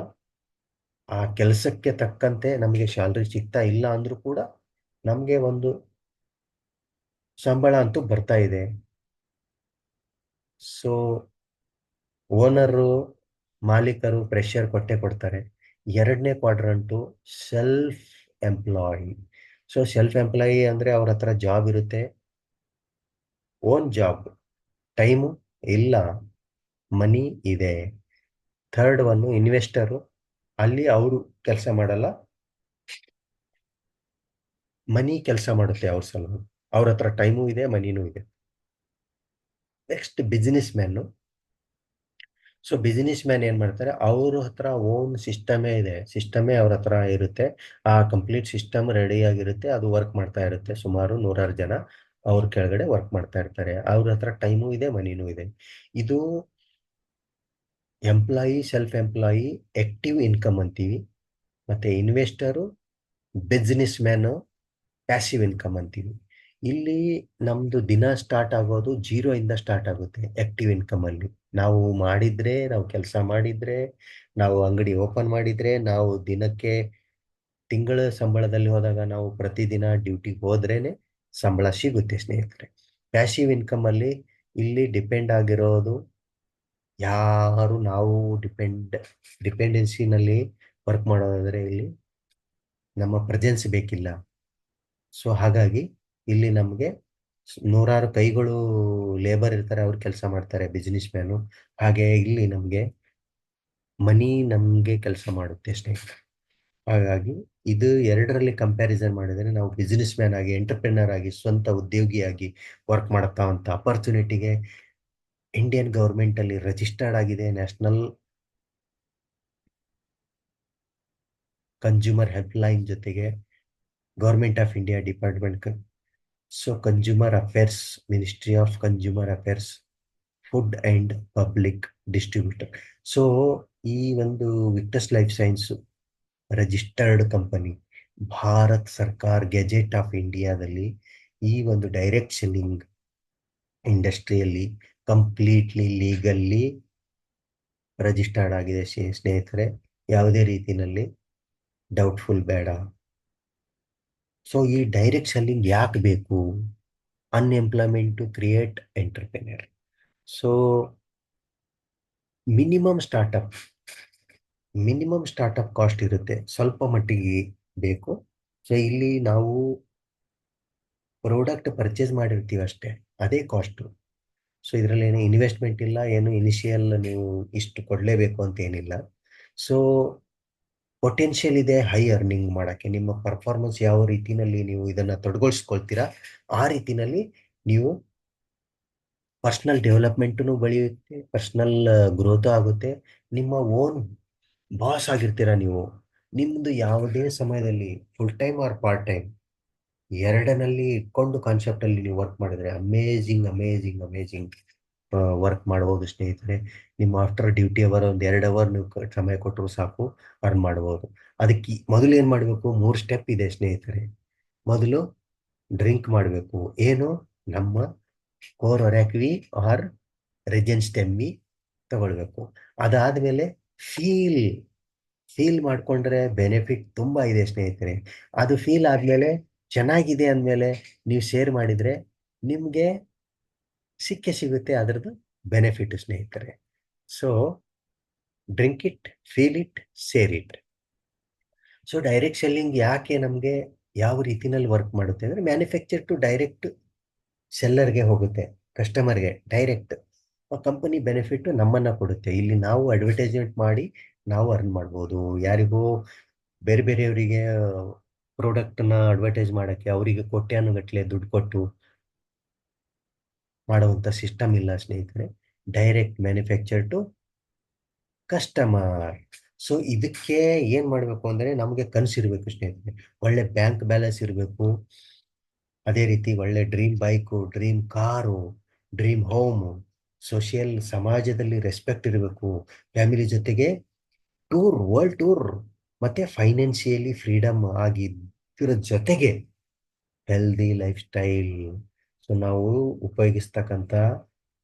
ಆ ಕೆಲಸಕ್ಕೆ ತಕ್ಕಂತೆ ನಮಗೆ ಸ್ಯಾಲ್ರಿ ಸಿಗ್ತಾ ಇಲ್ಲ ಅಂದರೂ ಕೂಡ ನಮಗೆ ಒಂದು ಸಂಬಳ ಅಂತೂ ಬರ್ತಾ ಇದೆ. ಸೊ ಓನರು, ಮಾಲೀಕರು ಪ್ರೆಷರ್ ಕೊಟ್ಟೆ ಕೊಡ್ತಾರೆ. ಎರಡನೇ quadrant self employee. So self employee ಅಂದರೆ ಅವ್ರ ಹತ್ರ ಜಾಬ್ ಇರುತ್ತೆ, ಓನ್ ಜಾಬ್, ಟೈಮು ಇಲ್ಲ, ಮನಿ ಇದೆ. ಥರ್ಡ್ ಒನ್ನು ಇನ್ವೆಸ್ಟರು, ಅಲ್ಲಿ ಅವರು ಕೆಲಸ ಮಾಡಲ್ಲ, ಮನಿ ಕೆಲಸ ಮಾಡುತ್ತೆ ಅವ್ರ ಸಲುವಾಗಿ. ಅವ್ರ ಹತ್ರ ಟೈಮು ಇದೆ, ಮನಿನೂ ಇದೆ. Next business man. So business man ಏನು ಮಾಡ್ತಾರೆ, ಅವ್ರ ಹತ್ರ ಓನ್ ಸಿಸ್ಟಮೇ ಇದೆ, ಸಿಸ್ಟಮೇ ಅವ್ರ ಹತ್ರ ಇರುತ್ತೆ. ಆ ಕಂಪ್ಲೀಟ್ ಸಿಸ್ಟಮ್ ರೆಡಿಯಾಗಿರುತ್ತೆ, ಅದು ವರ್ಕ್ ಮಾಡ್ತಾ ಇರುತ್ತೆ. ಸುಮಾರು 100 ಜನ ಅವ್ರ ಕೆಳಗಡೆ ವರ್ಕ್ ಮಾಡ್ತಾ ಇರ್ತಾರೆ. ಅವ್ರ ಹತ್ರ ಟೈಮು ಇದೆ, ಮನಿನೂ ಇದೆ. ಇದು employee, self employee, active income ಅಂತೀವಿ. ಮತ್ತು investor, business man, passive income ಅಂತೀವಿ. ಇಲ್ಲಿ ನಮ್ಮದು ದಿನ ಸ್ಟಾರ್ಟ್ ಆಗೋದು 0 ಸ್ಟಾರ್ಟ್ ಆಗುತ್ತೆ. ಆಕ್ಟಿವ್ ಇನ್ಕಮಲ್ಲಿ ನಾವು ಮಾಡಿದರೆ, ನಾವು ಕೆಲಸ ಮಾಡಿದರೆ, ನಾವು ಅಂಗಡಿ ಓಪನ್ ಮಾಡಿದರೆ, ನಾವು ದಿನಕ್ಕೆ ತಿಂಗಳ ಸಂಬಳದಲ್ಲಿ ಹೋದಾಗ ನಾವು ಪ್ರತಿದಿನ ಡ್ಯೂಟಿಗೆ ಹೋದ್ರೇ ಸಂಬಳ ಸಿಗುತ್ತೆ ಸ್ನೇಹಿತರೆ. ಪ್ಯಾಸಿವ್ ಇನ್ಕಮಲ್ಲಿ ಇಲ್ಲಿ ಡಿಪೆಂಡ್ ಆಗಿರೋದು ಯಾರು, ನಾವು ಡಿಪೆಂಡೆನ್ಸಿನಲ್ಲಿ ವರ್ಕ್ ಮಾಡೋದಾದರೆ ಇಲ್ಲಿ ನಮ್ಮ ಪ್ರೆಸೆನ್ಸ್ ಬೇಕಿಲ್ಲ. ಸೊ ಹಾಗಾಗಿ ಇಲ್ಲಿ ನಮಗೆ 100 ಕೈಗಳು ಲೇಬರ್ ಇರ್ತಾರೆ, ಅವ್ರು ಕೆಲಸ ಮಾಡ್ತಾರೆ, ಬಿಸ್ನೆಸ್ ಮ್ಯಾನು. ಹಾಗೆ ಇಲ್ಲಿ ನಮಗೆ ಮನಿ ನಮಗೆ ಕೆಲಸ ಮಾಡುತ್ತೆ ಸ್ನೇಹಿತರೆ. ಹಾಗಾಗಿ ಇದು ಎರಡರಲ್ಲಿ ಕಂಪ್ಯಾರಿಸನ್ ಮಾಡಿದರೆ ನಾವು ಬಿಸ್ನೆಸ್ ಮ್ಯಾನ್ ಆಗಿ ಎಂಟರ್ಪ್ರಿನರ್ ಆಗಿ ಸ್ವಂತ ಉದ್ಯೋಗಿಯಾಗಿ ವರ್ಕ್ ಮಾಡುತ್ತಾ ಅಂತ ಅಪರ್ಚುನಿಟಿಗೆ ಇಂಡಿಯನ್ ಗೌರ್ಮೆಂಟ್ ಅಲ್ಲಿ ರಿಜಿಸ್ಟರ್ಡ್ ಆಗಿದೆ ನ್ಯಾಷನಲ್ ಕನ್ಸ್ಯೂಮರ್ ಹೆಲ್ಪ್ಲೈನ್ ಜೊತೆಗೆ government of India department. So consumer affairs, ministry of consumer affairs, food and public distributor. So ಈ ಒಂದು Victus life science registered company Bharat ಸರ್ಕಾರ್ ಗೆಜೆಟ್ ಆಫ್ ಇಂಡಿಯಾದಲ್ಲಿ ಈ ಒಂದು ಡೈರೆಕ್ಟ್ ಸೆಲ್ಲಿಂಗ್ ಇಂಡಸ್ಟ್ರಿಯಲ್ಲಿ ಕಂಪ್ಲೀಟ್ಲಿ ಲೀಗಲ್ಲಿ ರಿಜಿಸ್ಟರ್ಡ್ ಆಗಿದೆ ಸ್ನೇಹಿತರೆ. ಯಾವುದೇ ರೀತಿಯಲ್ಲಿ ಡೌಟ್ಫುಲ್ ಬೇಡ. ಸೊ ಈ ಡೈರೆಕ್ಟ್ ಸೆಲ್ಲಿಂಗ್ ಯಾಕೆ ಬೇಕು? Unemployment to create entrepreneur. So minimum startup cost ಇರುತ್ತೆ, ಸ್ವಲ್ಪ ಮಟ್ಟಿಗೆ ಬೇಕು. ಸೊ ಇಲ್ಲಿ ನಾವು ಪ್ರಾಡಕ್ಟ್ ಪರ್ಚೇಸ್ ಮಾಡಿರ್ತೀವಿ ಅಷ್ಟೇ, ಅದೇ ಕಾಸ್ಟು. ಸೊ ಇದರಲ್ಲಿ ಏನು ಇನ್ವೆಸ್ಟ್ಮೆಂಟ್ ಇಲ್ಲ, ಏನು ಇನಿಷಿಯಲ್ ನೀವು ಇಷ್ಟು ಕೊಡಲೇಬೇಕು ಅಂತ ಏನಿಲ್ಲ. ಸೊ ಪೊಟೆನ್ಷಿಯಲ್ ಇದೆ ಹೈ ಅರ್ನಿಂಗ್ ಮಾಡೋಕ್ಕೆ. ನಿಮ್ಮ ಪರ್ಫಾರ್ಮೆನ್ಸ್ ಯಾವ ರೀತಿಯಲ್ಲಿ ನೀವು ಇದನ್ನು ತೊಡಗೊಳಿಸ್ಕೊಳ್ತೀರಾ ಆ ರೀತಿಯಲ್ಲಿ ನೀವು ಪರ್ಸ್ನಲ್ ಡೆವಲಪ್ಮೆಂಟೂ ಬೆಳೆಯುತ್ತೆ, ಪರ್ಸ್ನಲ್ ಗ್ರೋತು ಆಗುತ್ತೆ. ನಿಮ್ಮ ಓನ್ ಬಾಸ್ ಆಗಿರ್ತೀರಾ ನೀವು. ನಿಮ್ಮದು ಯಾವುದೇ ಸಮಯದಲ್ಲಿ full time or part time ಎರಡನಲ್ಲಿ ಇಟ್ಕೊಂಡು ಕಾನ್ಸೆಪ್ಟಲ್ಲಿ ನೀವು ವರ್ಕ್ ಮಾಡಿದ್ರೆ ಅಮೇಜಿಂಗ್ ವರ್ಕ್ ಮಾಡ್ಬೋದು ಸ್ನೇಹಿತರೆ. ನಿಮ್ಮ ಆಫ್ಟರ್ ಡ್ಯೂಟಿ ಅವರ್ ಒಂದು 2 ಅವರ್ ನೀವು ಸಮಯ ಕೊಟ್ಟರು ಸಾಕು, ಅರ್ನ್ ಮಾಡ್ಬೋದು. ಅದಕ್ಕೆ ಮೊದಲು ಏನು ಮಾಡಬೇಕು? 3 ಸ್ಟೆಪ್ ಇದೆ ಸ್ನೇಹಿತರೆ. ಮೊದಲು ಡ್ರಿಂಕ್ ಮಾಡಬೇಕು. ಏನು? ನಮ್ಮ ಕೋರ್ ಒರ್ಯಾಕ್ವಿ ಆರ್ ರೆಜೆನ್ಸ್ ಟೆಮ್ಮಿ ತಗೊಳ್ಬೇಕು. ಅದಾದಮೇಲೆ ಫೀಲ್ ಮಾಡಿಕೊಂಡ್ರೆ ಬೆನಿಫಿಟ್ ತುಂಬ ಇದೆ ಸ್ನೇಹಿತರೆ. ಅದು ಫೀಲ್ ಆದಮೇಲೆ ಚೆನ್ನಾಗಿದೆ ಅಂದಮೇಲೆ ನೀವು ಶೇರ್ ಮಾಡಿದರೆ ನಿಮಗೆ ಸಿಗುತ್ತೆ ಅದರದ್ದು ಬೆನಿಫಿಟ್ ಸ್ನೇಹಿತರೆ. So drink it, feel it, share it. So direct selling ಯಾಕೆ ನಮಗೆ ಯಾವ ರೀತಿನಲ್ಲಿ ವರ್ಕ್ ಮಾಡುತ್ತೆ ಅಂದರೆ ಮ್ಯಾನುಫ್ಯಾಕ್ಚರ್ ಟು ಡೈರೆಕ್ಟ್ ಸೆಲ್ಲರ್ಗೆ ಹೋಗುತ್ತೆ, ಕಸ್ಟಮರ್ಗೆ ಡೈರೆಕ್ಟ್. ಕಂಪನಿ ಬೆನಿಫಿಟ್ ನಮ್ಮನ್ನು ಕೊಡುತ್ತೆ. ಇಲ್ಲಿ ನಾವು ಅಡ್ವರ್ಟೈಸ್ಮೆಂಟ್ ಮಾಡಿ ನಾವು ಅರ್ನ್ ಮಾಡ್ಬೋದು. ಯಾರಿಗೋ ಬೇರೆಯವರಿಗೆ ಪ್ರಾಡಕ್ಟ್ನ ಅಡ್ವರ್ಟೈಸ್ ಮಾಡೋಕ್ಕೆ ಅವರಿಗೆ ಕೋಟ್ಯಾನುಗಟ್ಟಲೆ ದುಡ್ಡು ಕೊಟ್ಟು ಮಾಡುವಂಥ ಸಿಸ್ಟಮ್ ಇಲ್ಲ ಸ್ನೇಹಿತರೆ. Direct manufacture to customer. So ಇದಕ್ಕೆ ಏನು ಮಾಡಬೇಕು ಅಂದರೆ ನಮಗೆ ಕನಸಿರಬೇಕು ಸ್ನೇಹಿತರೆ. ಒಳ್ಳೆ ಬ್ಯಾಂಕ್ ಬ್ಯಾಲೆನ್ಸ್ ಇರಬೇಕು, ಅದೇ ರೀತಿ ಒಳ್ಳೆ dream bike, dream car, dream home, social ಸಮಾಜದಲ್ಲಿ ರೆಸ್ಪೆಕ್ಟ್ ಇರಬೇಕು, ಫ್ಯಾಮಿಲಿ ಜೊತೆಗೆ ವರ್ಲ್ಡ್ ಟೂರ್, ಮತ್ತೆ ಫೈನಾನ್ಷಿಯಲಿ ಫ್ರೀಡಮ್ ಆಗಿದ್ದರ ಜೊತೆಗೆ ಹೆಲ್ದಿ ಲೈಫ್ ಸ್ಟೈಲ್. ಸೊ ನಾವು ಉಪಯೋಗಿಸ್ತಕ್ಕಂಥ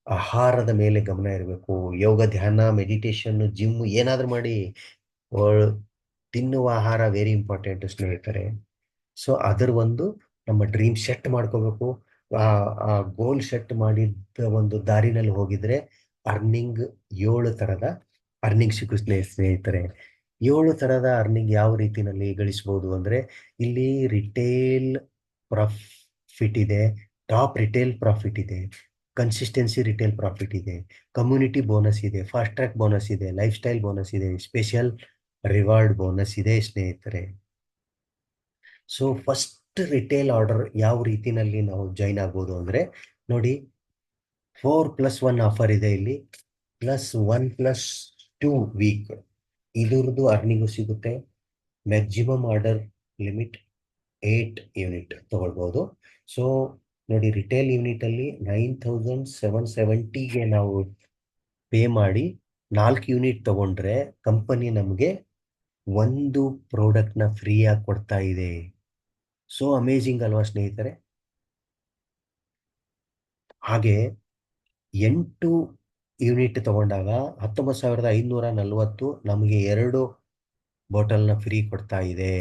ಆಹಾರದ ಮೇಲೆ ಗಮನ ಇರಬೇಕು. ಯೋಗ, ಧ್ಯಾನ, ಮೆಡಿಟೇಷನ್, ಜಿಮ್ ಏನಾದರೂ ಮಾಡಿ ತಿನ್ನುವ ಆಹಾರ ವೆರಿ ಇಂಪಾರ್ಟೆಂಟ್ ಸ್ನೇಹಿತರೆ. ಸೊ ಅದರ ಒಂದು ನಮ್ಮ ಡ್ರೀಮ್ ಸೆಟ್ ಮಾಡ್ಕೋಬೇಕು. ಆ ಗೋಲ್ ಸೆಟ್ ಮಾಡಿದ್ದ ಒಂದು ದಾರಿನಲ್ಲಿ ಹೋಗಿದ್ರೆ ಅರ್ನಿಂಗ್ 7 ಥರದ ಅರ್ನಿಂಗ್ ಸಿಗುತ್ತೆ ಸ್ನೇಹಿತರೆ. 7 ಥರದ ಅರ್ನಿಂಗ್ ಯಾವ ರೀತಿಯಲ್ಲಿ ಗಳಿಸ್ಬೋದು ಅಂದರೆ ಇಲ್ಲಿ ರಿಟೇಲ್ ಪ್ರಾಫಿಟ್ ಇದೆ, ಟಾಪ್ ರಿಟೇಲ್ ಪ್ರಾಫಿಟ್ ಇದೆ, ಕನ್ಸಿಸ್ಟೆನ್ಸಿ ರಿಟೇಲ್ ಪ್ರಾಫಿಟ್ ಇದೆ, ಕಮ್ಯುನಿಟಿ ಬೋನಸ್ ಇದೆ, ಫಾಸ್ಟ್ ಟ್ರ್ಯಾಕ್ ಬೋನಸ್ ಇದೆ, ಲೈಫ್ ಸ್ಟೈಲ್ ಬೋನಸ್ ಇದೆ, ಸ್ಪೆಷಲ್ ರಿವಾರ್ಡ್ ಬೋನಸ್ ಇದೆ ಸ್ನೇಹಿತರೆ. ಸೊ ಫಸ್ಟ್ ರಿಟೇಲ್ ಆರ್ಡರ್ ಯಾವ ರೀತಿಯಲ್ಲಿ ನಾವು ಜಾಯ್ನ್ ಆಗ್ಬೋದು ಅಂದರೆ ನೋಡಿ, 4+1 ಆಫರ್ ಇದೆ ಇಲ್ಲಿ, +1+2 ವೀಕ್ ಇದ್ರದ್ದು ಅರ್ನಿಂಗು ಸಿಗುತ್ತೆ. ಮ್ಯಾಕ್ಸಿಮಮ್ ಆರ್ಡರ್ ಲಿಮಿಟ್ 8 ಯೂನಿಟ್ ತಗೊಳ್ಬೋದು. ಸೊ ನೋಡಿ, ರಿಟೇಲ್ ಯೂನಿಟಲ್ಲಿ 9770ಗೆ ನಾವು ಪೇ ಮಾಡಿ 4 ಯೂನಿಟ್ ತಗೊಂಡ್ರೆ ಕಂಪನಿ ನಮಗೆ ಒಂದು ಪ್ರಾಡಕ್ಟ್ನ ಫ್ರೀಯಾಗಿ ಕೊಡ್ತಾ ಇದೆ. ಸೊ ಅಮೇಜಿಂಗ್ ಅಲ್ವಾ ಸ್ನೇಹಿತರೆ? ಹಾಗೆ 8 ಯೂನಿಟ್ ತಗೊಂಡಾಗ 19,540 ನಮಗೆ 2 ಬಾಟಲ್ನ ಫ್ರೀ ಕೊಡ್ತಾ ಇದೆ.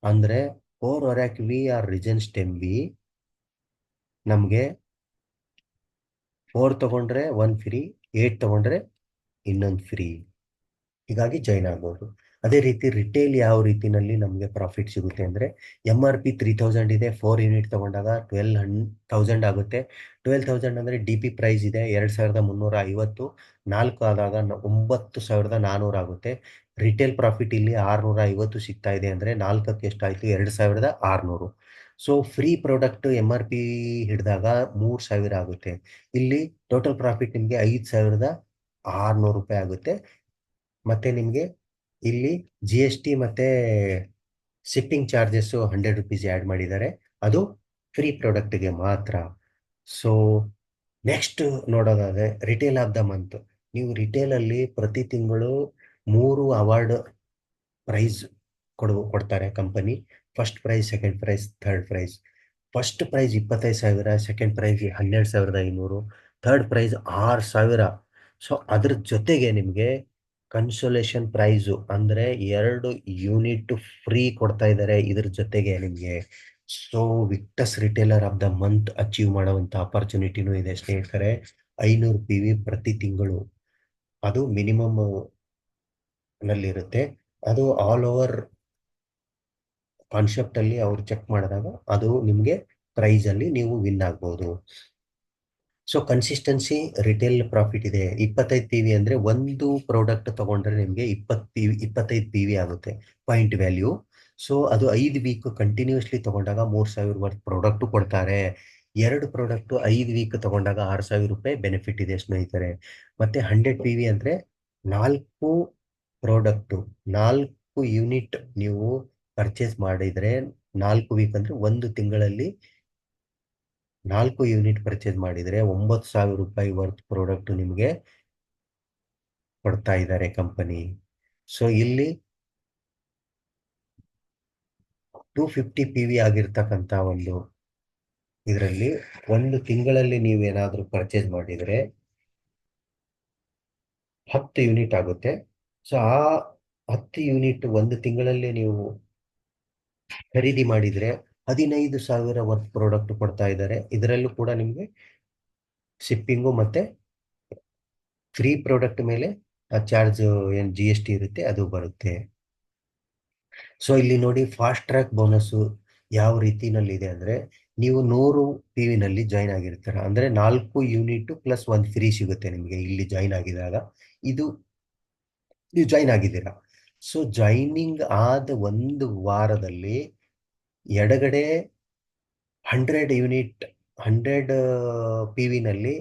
ಅಂದರೆ ಕೋರ್ ಒರ್ಯಾಕ್ವಿ ಆರ್ ರಿಜೆನ್ಸ್ ಟೆಂಬಿ ನಮಗೆ 4 ತಗೊಂಡ್ರೆ 1 ಫ್ರೀ, 8 ತಗೊಂಡ್ರೆ ಇನ್ನೊಂದು ಫ್ರೀ. ಹೀಗಾಗಿ ಜಾಯ್ನ್ ಆಗ್ಬೋದು. ಅದೇ ರೀತಿ ರಿಟೇಲ್ ಯಾವ ರೀತಿಯಲ್ಲಿ ನಮಗೆ ಪ್ರಾಫಿಟ್ ಸಿಗುತ್ತೆ ಅಂದರೆ MRP 3000 ಇದೆ, 4 ಯೂನಿಟ್ ತಗೊಂಡಾಗ 12,000 ಆಗುತ್ತೆ. 12,000 ಅಂದರೆ DP ಪ್ರೈಸ್ ಇದೆ 2,350, 4 ಆದಾಗ 9,400 ಆಗುತ್ತೆ. ರಿಟೇಲ್ ಪ್ರಾಫಿಟ್ ಇಲ್ಲಿ 650 ಸಿಗ್ತಾ ಇದೆ ಅಂದರೆ ನಾಲ್ಕಕ್ಕೆ ಎಷ್ಟಾಯಿತು, 2600. ಸೊ ಫ್ರೀ ಪ್ರಾಡಕ್ಟ್ MRP ಹಿಡಿದಾಗ 3000 ಆಗುತ್ತೆ. ಇಲ್ಲಿ ಟೋಟಲ್ ಪ್ರಾಫಿಟ್ ನಿಮಗೆ 5600 ರೂಪಾಯಿ ಆಗುತ್ತೆ. ಮತ್ತೆ ನಿಮಗೆ ಇಲ್ಲಿ GST ಮತ್ತೆ ಶಿಪ್ಪಿಂಗ್ ಚಾರ್ಜಸ್ 100 ರೂಪೀಸ್ ಆ್ಯಡ್ ಮಾಡಿದ್ದಾರೆ. ಅದು ಫ್ರೀ ಪ್ರಾಡಕ್ಟ್ಗೆ ಮಾತ್ರ. ಸೊ ನೆಕ್ಸ್ಟ್ ನೋಡೋದಾದ್ರೆ ರಿಟೇಲ್ ಆಫ್ ದ ಮಂತ್. ನೀವು ರಿಟೇಲಲ್ಲಿ ಪ್ರತಿ ತಿಂಗಳು 3 ಅವಾರ್ಡ್ ಪ್ರೈಸ್ ಕೊಡ್ತಾರೆ company. First prize, second prize, third prize. First prize 25,000, second prize 12,500, third prize 6,000. So ಅದ್ರ ಜೊತೆಗೆ ನಿಮಗೆ ಕನ್ಸೋಲೇಷನ್ ಪ್ರೈಸು ಅಂದರೆ 2 ಯೂನಿಟ್ ಫ್ರೀ ಕೊಡ್ತಾ ಇದ್ದಾರೆ ಇದ್ರ ಜೊತೆಗೆ ನಿಮಗೆ. So Victus retailer of the month achieve ಮಾಡುವಂಥ ಅಪರ್ಚುನಿಟಿನೂ ಇದೆ ಸ್ನೇಹಿತರೆ. 500 PV ಪ್ರತಿ ತಿಂಗಳು, ಅದು ಮಿನಿಮಮ್ ನಲ್ಲಿರುತ್ತೆ. ಅದು ಆಲ್ ಓವರ್ ಕಾನ್ಸೆಪ್ಟ್ ಅಲ್ಲಿ ಅವ್ರು ಚೆಕ್ ಮಾಡಿದಾಗ ಅದು ನಿಮಗೆ ಪ್ರೈಸ್ ಅಲ್ಲಿ ನೀವು ವಿನ್ ಆಗ್ಬೋದು. ಸೊ ಕನ್ಸಿಸ್ಟೆನ್ಸಿ ರಿಟೇಲ್ ಪ್ರಾಫಿಟ್ ಇದೆ. 25 PV ಅಂದರೆ ಒಂದು ಪ್ರಾಡಕ್ಟ್ ತಗೊಂಡ್ರೆ ನಿಮಗೆ 25 PV ಆಗುತ್ತೆ ಪಾಯಿಂಟ್ ವ್ಯಾಲ್ಯೂ. ಸೊ ಅದು 5 ವೀಕ್ ಕಂಟಿನ್ಯೂಸ್ಲಿ ತಗೊಂಡಾಗ 3000 ವರ್ತ್ ಪ್ರಾಡಕ್ಟು ಕೊಡ್ತಾರೆ. 2 ಪ್ರಾಡಕ್ಟು 5 ವೀಕ್ ತಗೊಂಡಾಗ 6000 ರೂಪಾಯಿ ಬೆನಿಫಿಟ್ ಇದೆ ಸ್ನೇಹಿತರೆ. ಮತ್ತೆ 100 PV ಅಂದರೆ 4 ಪ್ರಾಡಕ್ಟು 4 ಯೂನಿಟ್ ನೀವು ಪರ್ಚೇಸ್ ಮಾಡಿದರೆ 4 ವೀಕ್ ಅಂದರೆ 1 ತಿಂಗಳಲ್ಲಿ 4 ಯೂನಿಟ್ ಪರ್ಚೇಸ್ ಮಾಡಿದರೆ 9,000 ರೂಪಾಯಿ ವರ್ತ್ ಪ್ರಾಡಕ್ಟ್ ನಿಮಗೆ ಕೊಡ್ತಾ ಇದ್ದಾರೆ ಕಂಪನಿ. ಸೊ ಇಲ್ಲಿ 250 PV ಆಗಿರ್ತಕ್ಕಂಥ ಒಂದು ಇದರಲ್ಲಿ 1 ತಿಂಗಳಲ್ಲಿ ನೀವೇನಾದರೂ ಪರ್ಚೇಸ್ ಮಾಡಿದರೆ 10 ಯೂನಿಟ್ ಆಗುತ್ತೆ. ಸೊ ಆ 10 ಯೂನಿಟ್ 1 ತಿಂಗಳಲ್ಲಿ ನೀವು ಖರೀದಿ ಮಾಡಿದರೆ 15,000 ವರ್ತ್ ಪ್ರಾಡಕ್ಟ್ ಕೊಡ್ತಾ ಇದ್ದಾರೆ. ಇದರಲ್ಲೂ ಕೂಡ ನಿಮಗೆ ಶಿಪ್ಪಿಂಗು ಮತ್ತೆ ಫ್ರೀ ಪ್ರಾಡಕ್ಟ್ ಮೇಲೆ ಚಾರ್ಜ್ ಏನು GST ಇರುತ್ತೆ ಅದು ಬರುತ್ತೆ. ಸೊ ಇಲ್ಲಿ ನೋಡಿ ಫಾಸ್ಟ್ ಟ್ರ್ಯಾಕ್ ಬೋನಸ್ಸು ಯಾವ ರೀತಿನಲ್ಲಿ ಇದೆ ಅಂದರೆ, ನೀವು 100 PV ನಲ್ಲಿ ಜಾಯ್ನ್ ಆಗಿರ್ತೀರ ಅಂದರೆ 4 ಯೂನಿಟ್ ಪ್ಲಸ್ 1 ಫ್ರೀ ಸಿಗುತ್ತೆ ನಿಮಗೆ ಇಲ್ಲಿ ಜಾಯ್ನ್ ಆಗಿದಾಗ. ಇದು ನೀವು ಜಾಯ್ನ್ ಆಗಿದ್ದೀರಾ. ಸೊ ಜಾಯ್ನಿಂಗ್ ಆದ 1 ವಾರದಲ್ಲಿ ಎಡಗಡೆ 100 ಯೂನಿಟ್ 100 PV ನಲ್ಲಿ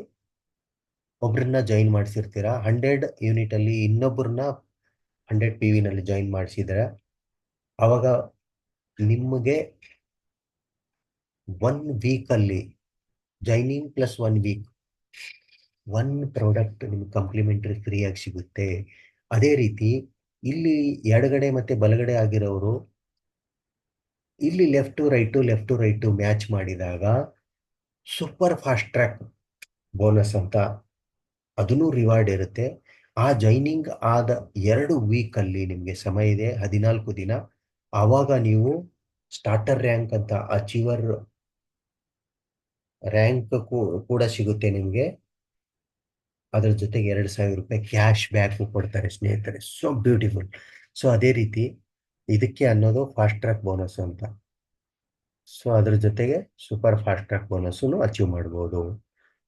ಒಬ್ರನ್ನ ಜಾಯಿನ್ ಮಾಡಿಸಿರ್ತೀರಾ. 100 ಯೂನಿಟ್ ಅಲ್ಲಿ ಇನ್ನೊಬ್ಬರನ್ನ 100 PV ನಲ್ಲಿ ಜಾಯಿನ್ ಮಾಡಿಸಿದ್ರೆ ಅವಾಗ ನಿಮಗೆ 1 ವೀಕಲ್ಲಿ ಜಾಯ್ನಿಂಗ್ ಪ್ಲಸ್ 1 ವೀಕ್ 1 ಪ್ರಾಡಕ್ಟ್ ನಿಮ್ಗೆ ಕಾಂಪ್ಲಿಮೆಂಟರಿ ಫ್ರೀಯಾಗಿ ಸಿಗುತ್ತೆ. ಅದೇ ರೀತಿ ಇಲ್ಲಿ ಎಡಗಡೆ ಮತ್ತೆ ಬಲಗಡೆ ಆಗಿರೋರು ಇಲ್ಲಿ ಲೆಫ್ಟ್ ಟು ರೈಟು ಮ್ಯಾಚ್ ಮಾಡಿದಾಗ ಸೂಪರ್ ಫಾಸ್ಟ್ ಟ್ರ್ಯಾಕ್ ಬೋನಸ್ ಅಂತ ಅದನ್ನು ರಿವಾರ್ಡ್ ಇರುತ್ತೆ. ಆ ಜಾಯ್ನಿಂಗ್ ಆದ 2 ವೀಕಲ್ಲಿ ನಿಮಗೆ ಸಮಯ ಇದೆ, 14 ದಿನ. ಆವಾಗ ನೀವು ಸ್ಟಾರ್ಟರ್ ರ್ಯಾಂಕ್ ಅಂತ ಅಚೀವರ್ ರ್ಯಾಂಕ್ ಕೂಡ ಸಿಗುತ್ತೆ ನಿಮಗೆ. ಅದರ ಜೊತೆಗೆ 2,000 ರೂಪಾಯಿ ಕ್ಯಾಶ್ ಬ್ಯಾಕು ಕೊಡ್ತಾರೆ ಸ್ನೇಹಿತರೆ. So beautiful. ಸೊ ಅದೇ ರೀತಿ ಇದಕ್ಕೆ ಅನ್ನೋದು ಫಾಸ್ಟ್ ಟ್ರ್ಯಾಕ್ ಬೋನಸ್ ಅಂತ. ಸೊ ಅದ್ರ ಜೊತೆಗೆ ಸೂಪರ್ ಫಾಸ್ಟ್ ಟ್ರ್ಯಾಕ್ ಬೋನಸ್ಸನ್ನು ಅಚೀವ್ ಮಾಡ್ಬೋದು.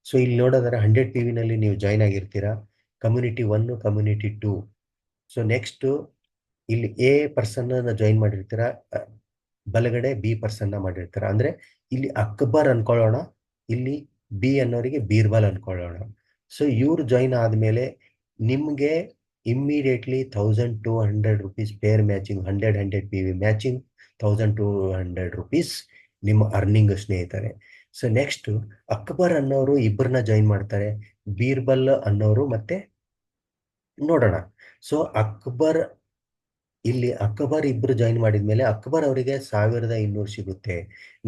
ಸೊ ಇಲ್ಲಿ ನೋಡೋದಾದ್ರೆ 100 PV ನಲ್ಲಿ ನೀವು ಜಾಯ್ನ್ ಆಗಿರ್ತೀರಾ, ಕಮ್ಯುನಿಟಿ 1, ಕಮ್ಯುನಿಟಿ 2. ಸೊ ನೆಕ್ಸ್ಟು ಇಲ್ಲಿ A ಪರ್ಸನ್ನ ಜಾಯಿನ್ ಮಾಡಿರ್ತೀರ, ಬಲಗಡೆ B ಪರ್ಸನ್ನ ಮಾಡಿರ್ತೀರ. ಅಂದರೆ ಇಲ್ಲಿ ಅಕ್ಬರ್ ಅನ್ಕೊಳ್ಳೋಣ, ಇಲ್ಲಿ B ಅನ್ನೋರಿಗೆ ಬೀರ್ಬಲ್ ಅನ್ಕೊಳ್ಳೋಣ. ಸೊ ಇವ್ರು ಜಾಯಿನ್ ಆದಮೇಲೆ ನಿಮಗೆ immediately 1,200 rupees pair matching, 100 PV matching 1,200 rupees ನಿಮ್ಮ ಅರ್ನಿಂಗ್ ಸ್ನೇಹಿತರೆ. ಸೊ ನೆಕ್ಸ್ಟು ಅಕ್ಬರ್ ಅನ್ನೋರು ಇಬ್ಬರನ್ನ ಜಾಯಿನ್ ಮಾಡ್ತಾರೆ, ಬೀರ್ಬಲ್ ಅನ್ನೋರು ಮತ್ತೆ ನೋಡೋಣ. ಸೊ ಅಕ್ಬರ್ ಇಬ್ರು ಜಾಯಿನ್ ಮಾಡಿದ್ಮೇಲೆ ಅಕ್ಬರ್ ಅವರಿಗೆ 1,200 ಸಿಗುತ್ತೆ.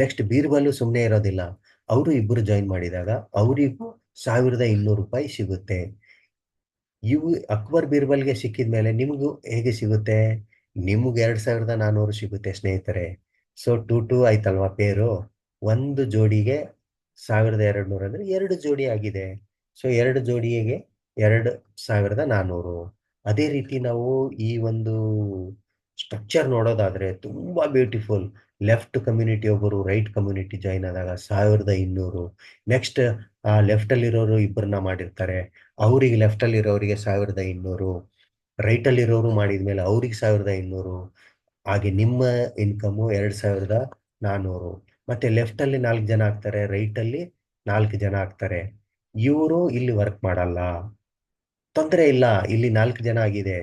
ನೆಕ್ಸ್ಟ್ ಬೀರ್ಬಲ್ ಸುಮ್ಮನೆ ಇರೋದಿಲ್ಲ, ಅವರು ಇಬ್ಬರು ಜಾಯಿನ್ ಮಾಡಿದಾಗ ಅವರಿಗೂ 1,200 ರೂಪಾಯಿ ಸಿಗುತ್ತೆ. ಇವು ಅಕ್ಬರ್ ಬೀರ್ಬಲ್ಗೆ ಸಿಕ್ಕಿದ ಮೇಲೆ ನಿಮಗೂ ಹೇಗೆ ಸಿಗುತ್ತೆ? ನಿಮ್ಗೆ 2,400 ಸಿಗುತ್ತೆ ಸ್ನೇಹಿತರೆ. ಸೊ 2 ಆಯ್ತಲ್ವಾ ಪೇರು. ಒಂದು ಜೋಡಿಗೆ 1,200 ಅಂದರೆ 2 ಜೋಡಿ ಆಗಿದೆ. ಸೊ 2 ಜೋಡಿಗೆ 2,400. ಅದೇ ರೀತಿ ನಾವು ಈ ಒಂದು ಸ್ಟ್ರಕ್ಚರ್ ನೋಡೋದಾದ್ರೆ ತುಂಬಾ ಬ್ಯೂಟಿಫುಲ್. ಲೆಫ್ಟ್ ಕಮ್ಯುನಿಟಿ ಒಬ್ಬರು, ರೈಟ್ ಕಮ್ಯುನಿಟಿ ಜಾಯಿನ್ ಆದಾಗ 1,200. ನೆಕ್ಸ್ಟ್ ಲೆಫ್ಟಲ್ಲಿರೋರು ಇಬ್ಬರನ್ನ ಮಾಡಿರ್ತಾರೆ, ಅವರಿಗೆ ಲೆಫ್ಟಲ್ಲಿರೋರಿಗೆ 1,200. ರೈಟಲ್ಲಿರೋರು ಮಾಡಿದ್ಮೇಲೆ ಅವ್ರಿಗೆ 1500, ಹಾಗೆ ನಿಮ್ಮ ಇನ್ಕಮು 2400. ಮತ್ತೆ ಲೆಫ್ಟಲ್ಲಿ 4 ಜನ ಆಗ್ತಾರೆ, ರೈಟಲ್ಲಿ 4 ಜನ ಆಗ್ತಾರೆ. ಇವರು ಇಲ್ಲಿ ವರ್ಕ್ ಮಾಡಲ್ಲ, ತೊಂದರೆ ಇಲ್ಲ, ಇಲ್ಲಿ 4 ಜನ ಆಗಿದೆ.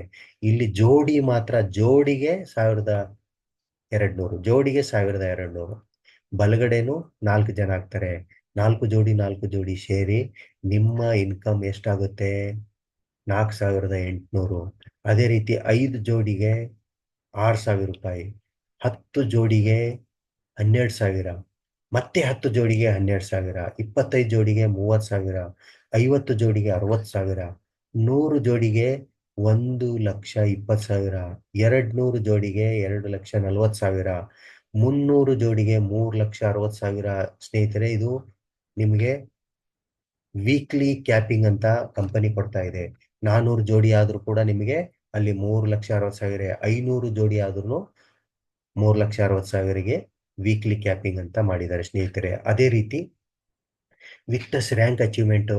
ಇಲ್ಲಿ ಜೋಡಿ ಮಾತ್ರ, ಜೋಡಿಗೆ 1200, ಜೋಡಿಗೆ 1200. ಬಲಗಡೆನು 4 ಜನ ಆಗ್ತಾರೆ, 4 ಜೋಡಿ ಸೇರಿ ನಿಮ್ಮ ಇನ್ಕಮ್ ಎಷ್ಟಾಗುತ್ತೆ? 4800. ಅದೇ ರೀತಿ 5 ಜೋಡಿಗೆ 6000 ರೂಪಾಯಿ, 10 ಜೋಡಿಗೆ 12,000, ಮತ್ತೆ 10 ಜೋಡಿಗೆ 12,000, 25 ಜೋಡಿಗೆ 30,000, 50 ಜೋಡಿಗೆ 60,000, 100 ಜೋಡಿಗೆ 1,20,000, 200 ಜೋಡಿಗೆ 2,40,000, 300 ಜೋಡಿಗೆ 3,60,000. ಸ್ನೇಹಿತರೆ, ಇದು ನಿಮಗೆ ವೀಕ್ಲಿ ಕ್ಯಾಪಿಂಗ್ ಅಂತ ಕಂಪನಿ ಕೊಡ್ತಾ ಇದೆ. 400 ಜೋಡಿ ಆದ್ರೂ ಕೂಡ ನಿಮಗೆ ಅಲ್ಲಿ 3,60,000. 500 ಜೋಡಿ ಆದ್ರೂ 3,60,000ಗೆ ವೀಕ್ಲಿ ಕ್ಯಾಪಿಂಗ್ ಅಂತ ಮಾಡಿದ್ದಾರೆ ಸ್ನೇಹಿತರೆ. ಅದೇ ರೀತಿ ವಿಕ್ಟಸ್ ರ್ಯಾಂಕ್ ಅಚೀವ್ಮೆಂಟ್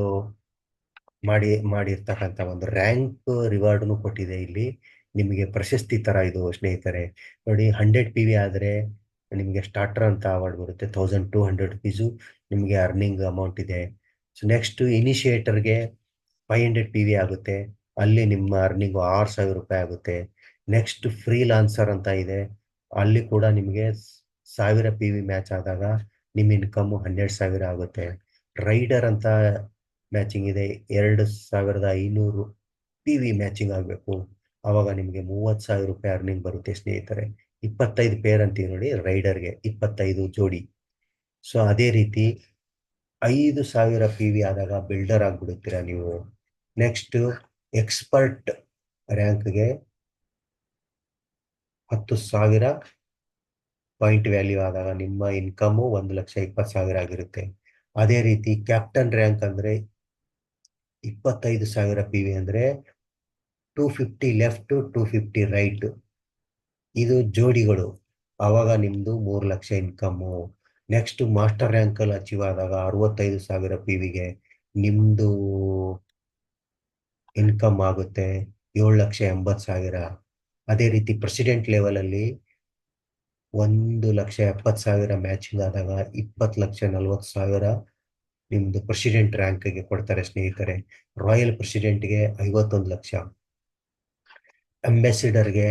ಮಾಡಿರ್ತಕ್ಕಂಥ ಒಂದು ರ್ಯಾಂಕ್ ರಿವಾರ್ಡ್ನು ಕೊಟ್ಟಿದೆ ಇಲ್ಲಿ, ನಿಮಗೆ ಪ್ರಶಸ್ತಿ ತರ ಇದು ಸ್ನೇಹಿತರೆ. ನೋಡಿ, 100 PV ಆದರೆ ನಿಮಗೆ ಸ್ಟಾರ್ಟರ್ ಅಂತ ಅವಾರ್ಡ್ ಬರುತ್ತೆ, 1,200 rupees ನಿಮಗೆ ಅರ್ನಿಂಗ್ ಅಮೌಂಟ್ ಇದೆ. ಸೊ ನೆಕ್ಸ್ಟ್ ಇನಿಷಿಯೇಟರ್ಗೆ 500 PV ಆಗುತ್ತೆ, ಅಲ್ಲಿ ನಿಮ್ಮ ಅರ್ನಿಂಗ್ 6,000 ರೂಪಾಯಿ ಆಗುತ್ತೆ. ನೆಕ್ಸ್ಟ್ ಫ್ರೀಲಾನ್ಸರ್ ಅಂತ ಇದೆ, ಅಲ್ಲಿ ಕೂಡ ನಿಮಗೆ 1,000 PV ಮ್ಯಾಚ್ ಆದಾಗ ನಿಮ್ಮ ಇನ್ಕಮ್ 12,000 ಆಗುತ್ತೆ. ರೈಡರ್ ಅಂತ ಮ್ಯಾಚಿಂಗ್ ಇದೆ, 2,500 PV ಮ್ಯಾಚಿಂಗ್ ಆಗಬೇಕು, ಆವಾಗ ನಿಮಗೆ 30,000 ರೂಪಾಯಿ ಅರ್ನಿಂಗ್ ಬರುತ್ತೆ ಸ್ನೇಹಿತರೆ. 25 ಪೇರ್ ಅಂತೀವಿ ನೋಡಿ ರೈಡರ್ಗೆ, 25 ಜೋಡಿ. ಸೊ ಅದೇ ರೀತಿ 5,000 PV ಆದಾಗ ಬಿಲ್ಡರ್ ಆಗ್ಬಿಡುತ್ತೀರಾ ನೀವು. ನೆಕ್ಸ್ಟ್ ಎಕ್ಸ್ಪರ್ಟ್ ರ್ಯಾಂಕ್ಗೆ 10,000 ಪಾಯಿಂಟ್ ವ್ಯಾಲ್ಯೂ ಆದಾಗ ನಿಮ್ಮ ಇನ್ಕಮು 1,20,000 ಆಗಿರುತ್ತೆ. ಅದೇ ರೀತಿ ಕ್ಯಾಪ್ಟನ್ ರ್ಯಾಂಕ್ ಅಂದ್ರೆ 25,000 PV ಅಂದ್ರೆ 250 ಲೆಫ್ಟ್ 250 ರೈಟ್, ಇದು ಜೋಡಿಗಳು, ಆವಾಗ ನಿಮ್ದು 3 lakh income. Next master rank ಅಲ್ಲಿ ಅಚೀವ್ ಆದಾಗ 65,000 PVಗೆ ನಿಮ್ದು ಇನ್ಕಮ್ ಆಗುತ್ತೆ 7,80,000. ಅದೇ ರೀತಿ ಪ್ರೆಸಿಡೆಂಟ್ ಲೆವೆಲ್ ಅಲ್ಲಿ 1,70,000 ಮ್ಯಾಚಿಂಗ್ ಆದಾಗ 20,40,000 ನಿಮ್ದು ಪ್ರೆಸಿಡೆಂಟ್ ರ್ಯಾಂಕ್ಗೆ ಕೊಡ್ತಾರೆ ಸ್ನೇಹಿತರೆ. ರಾಯಲ್ ಪ್ರೆಸಿಡೆಂಟ್ಗೆ 51 ಲಕ್ಷ, ಅಂಬಾಸಿಡರ್ಗೆ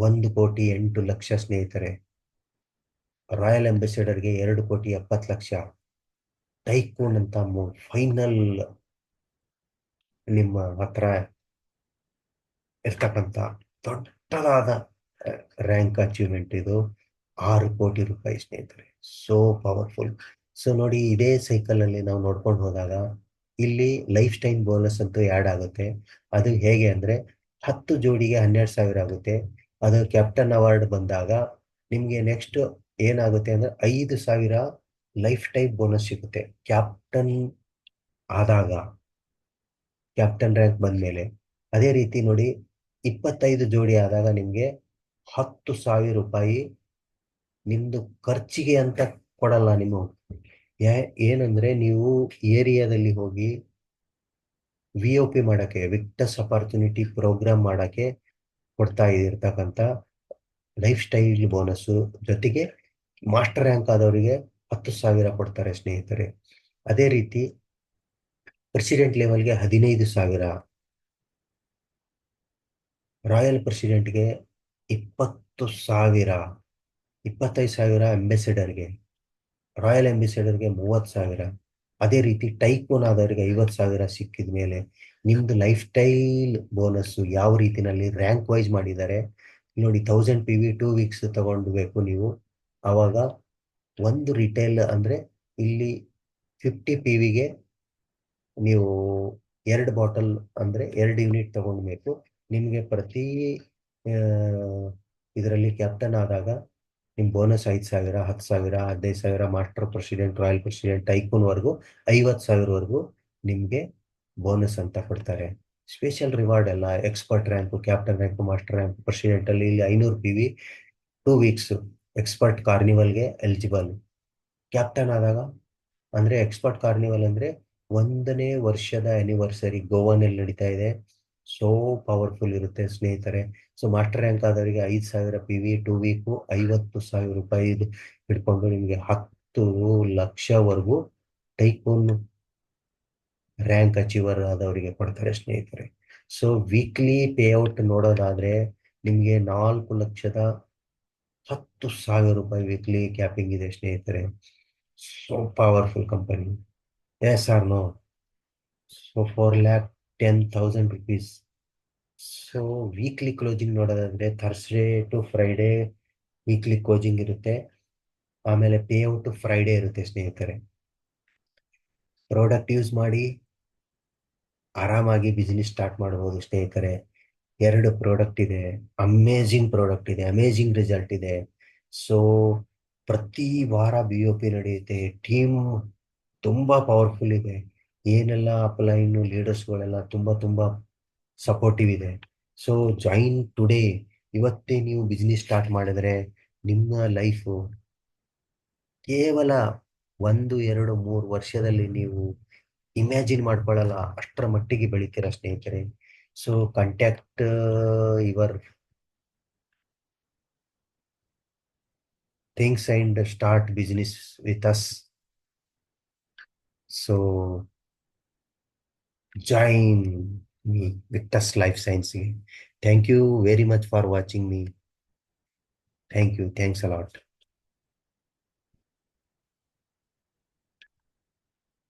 1,08,00,000 ಸ್ನೇಹಿತರೆ. ರಾಯಲ್ ಅಂಬಾಸಿಡರ್ಗೆ 2,70,00,000. ಟೈಕೂನ್ ಅಂತ ಫೈನಲ್ ನಿಮ್ಮ ಹತ್ರ ಇರ್ತಕ್ಕಂಥ ದೊಡ್ಡದಾದ ರ್ಯಾಂಕ್ ಅಚೀವ್ಮೆಂಟ್ ಇದು, 6 ಕೋಟಿ ರೂಪಾಯಿ ಸ್ನೇಹಿತರೆ. So powerful. ಸೊ ನೋಡಿ, ಇದೇ ಸೈಕಲ್ ಅಲ್ಲಿ ನಾವು ನೋಡ್ಕೊಂಡು ಹೋದಾಗ ಇಲ್ಲಿ ಲೈಫ್ ಟೈಮ್ ಬೋನಸ್ ಅಂತೂ ಆ್ಯಡ್ ಆಗುತ್ತೆ. ಅದು ಹೇಗೆ ಅಂದ್ರೆ 10 ಜೋಡಿಗೆ 12,000 ಆಗುತ್ತೆ. ಅದು ಕ್ಯಾಪ್ಟನ್ ಅವಾರ್ಡ್ ಬಂದಾಗ ನಿಮ್ಗೆ ನೆಕ್ಸ್ಟ್ ಏನಾಗುತ್ತೆ ಅಂದ್ರೆ 5,000 ಲೈಫ್ ಟೈಮ್ ಬೋನಸ್ ಸಿಗುತ್ತೆ ಕ್ಯಾಪ್ಟನ್ ಆದಾಗ, ಕ್ಯಾಪ್ಟನ್ ರ್ಯಾಂಕ್ ಬಂದ್ಮೇಲೆ. ಅದೇ ರೀತಿ ನೋಡಿ, 25 ಜೋಡಿ ಆದಾಗ ನಿಮ್ಗೆ 10,000 ರೂಪಾಯಿ ನಿಮ್ದು ಖರ್ಚಿಗೆ ಅಂತ ಕೊಡಲ್ಲ. ನಿಮ್ಮ ಏನಂದ್ರೆ ನೀವು ಏರಿಯಾದಲ್ಲಿ ಹೋಗಿ VOP ಮಾಡಕ್ಕೆ, ವಿಕ್ಟಸ್ ಅಪಾರ್ಚುನಿಟಿ ಪ್ರೋಗ್ರಾಮ್ ಮಾಡಕ್ಕೆ ಕೊಡ್ತಾ ಇರ್ತಕ್ಕಂಥ ಲೈಫ್ ಸ್ಟೈಲ್ ಬೋನಸ್ ಜೊತೆಗೆ ಮಾಸ್ಟರ್ ರ್ಯಾಂಕ್ ಆದವರಿಗೆ 10,000 ಕೊಡ್ತಾರೆ ಸ್ನೇಹಿತರೆ. ಅದೇ ರೀತಿ ಪ್ರೆಸಿಡೆಂಟ್ ಲೆವೆಲ್ಗೆ 15,000, ರಾಯಲ್ ಪ್ರೆಸಿಡೆಂಟ್ಗೆ 20,000, 25,000 ಅಂಬಾಸಿಡರ್ಗೆ, ರಾಯಲ್ ಅಂಬಾಸಿಡರ್ಗೆ 30,000. ಅದೇ ರೀತಿ ಟೈಕೂನ್ ಆದವರಿಗೆ 50,000 ಸಿಕ್ಕಿದ ಮೇಲೆ ನಿಮ್ದು ಲೈಫ್ ಸ್ಟೈಲ್ ಬೋನಸ್ ಯಾವ ರೀತಿನಲ್ಲಿ ರ್ಯಾಂಕ್ ವೈಸ್ ಮಾಡಿದ್ದಾರೆ ನೋಡಿ. 1,000 PV 2 ವೀಕ್ಸ್ ತಗೊಂಡ್ಬೇಕು ನೀವು, ಆವಾಗ ಒಂದು ರಿಟೇಲ್ ಅಂದ್ರೆ ಇಲ್ಲಿ 50 PVಗೆ ನೀವು 2 ಬಾಟಲ್ ಅಂದ್ರೆ 2 ಯೂನಿಟ್ ತಗೊಂಡ್ಬೇಕು. ನಿಮಗೆ ಪ್ರತಿ ಇದರಲ್ಲಿ ಕ್ಯಾಪ್ಟನ್ ಆದಾಗ ನಿಮ್ bonus 5,000, 10,000, 15,000, master president, royal president, tycoon ವರ್ಗು 50,000 ನಿಮ್ಗೆ ಬೋನಸ್ ಅಂತ ಕೊಡ್ತಾರೆ. ಸ್ಪೆಷಲ್ ರಿವಾರ್ಡ್ ಎಲ್ಲ expert rank, captain rank, master rank, president ಅಲ್ಲಿ ಇಲ್ಲಿ 500 PV 2 ವೀಕ್ಸ್ ಎಕ್ಸ್ಪರ್ಟ್ ಕಾರ್ನಿವಲ್ಗೆ ಎಲಿಜಿಬಲ್. ಕ್ಯಾಪ್ಟನ್ ಆದಾಗ ಅಂದ್ರೆ ಎಕ್ಸ್ಪರ್ಟ್ ಕಾರ್ನಿವಲ್ ಅಂದ್ರೆ 1ನೇ ವರ್ಷದ ಆನಿವರ್ಸರಿ ಗೋವಾನಲ್ಲಿ ನಡೀತಾ ಇದೆ. ಸೋ ಪವರ್ಫುಲ್ ಇರುತ್ತೆ ಸ್ನೇಹಿತರೆ. ಸೊ ಮಾಸ್ಟರ್ ರ್ಯಾಂಕ್ ಆದವರಿಗೆ 5,000 ಪಿ ವಿ 2 ವೀಕು, 50,000 ರೂಪಾಯಿ ಹಿಡ್ಕೊಂಡು ನಿಮಗೆ 10 ಲಕ್ಷವರೆಗೂ ಟೈಕೂನ್ ರ್ಯಾಂಕ್ ಅಚೀವರ್ ಆದವರಿಗೆ ಕೊಡ್ತಾರೆ ಸ್ನೇಹಿತರೆ. ಸೊ ವೀಕ್ಲಿ ಪೇಔಟ್ ನೋಡೋದಾದ್ರೆ ನಿಮಗೆ 4,10,000 ರೂಪಾಯಿ ವೀಕ್ಲಿ ಕ್ಯಾಪಿಂಗ್ ಇದೆ ಸ್ನೇಹಿತರೆ. So powerful company. Yes or no? So 4,10,000 rupees. So weekly closing ನೋಡೋದಾದ್ರೆ Thursday to Friday weekly closing ಇರುತ್ತೆ. ಆಮೇಲೆ ಪೇಔಟ್ ಫ್ರೈಡೇ ಇರುತ್ತೆ ಸ್ನೇಹಿತರೆ. ಪ್ರಾಡಕ್ಟ್ ಯೂಸ್ ಮಾಡಿ ಆರಾಮಾಗಿ ಬಿಸ್ನೆಸ್ ಸ್ಟಾರ್ಟ್ ಮಾಡ್ಬೋದು ಸ್ನೇಹಿತರೆ. 2 ಪ್ರಾಡಕ್ಟ್ ಇದೆ, ಅಮೇಝಿಂಗ್ ಪ್ರಾಡಕ್ಟ್ ಇದೆ, ಅಮೇಝಿಂಗ್ ರಿಸಲ್ಟ್ ಇದೆ. ಸೊ ಪ್ರತಿ ವಾರ ಬಿ ಒ ಪಿ ನಡೆಯುತ್ತೆ. ಟೀಮ್ ತುಂಬ ಪವರ್ಫುಲ್ ಇದೆ. ಏನೆಲ್ಲ ಅಪ್ಲೈನು ಲೀಡರ್ಸ್ಗಳೆಲ್ಲ ತುಂಬ ತುಂಬ ಸಪೋರ್ಟಿವ್ ಇದೆ. So join today. ಇವತ್ತೇ ನೀವು ಬಿಸ್ನೆಸ್ ಸ್ಟಾರ್ಟ್ ಮಾಡಿದ್ರೆ ನಿಮ್ಮ ಲೈಫು ಕೇವಲ 1, 2, 3 ವರ್ಷದಲ್ಲಿ ನೀವು ಇಮ್ಯಾಜಿನ್ ಮಾಡ್ಕೊಳ್ಳಲ್ಲ ಅಷ್ಟರ ಮಟ್ಟಿಗೆ ಬೆಳಿತೀರ ಸ್ನೇಹಿತರೆ. So contact your things and start business with us. So join me with us life science. Thank you very much for watching me. Thank you. Thanks a lot.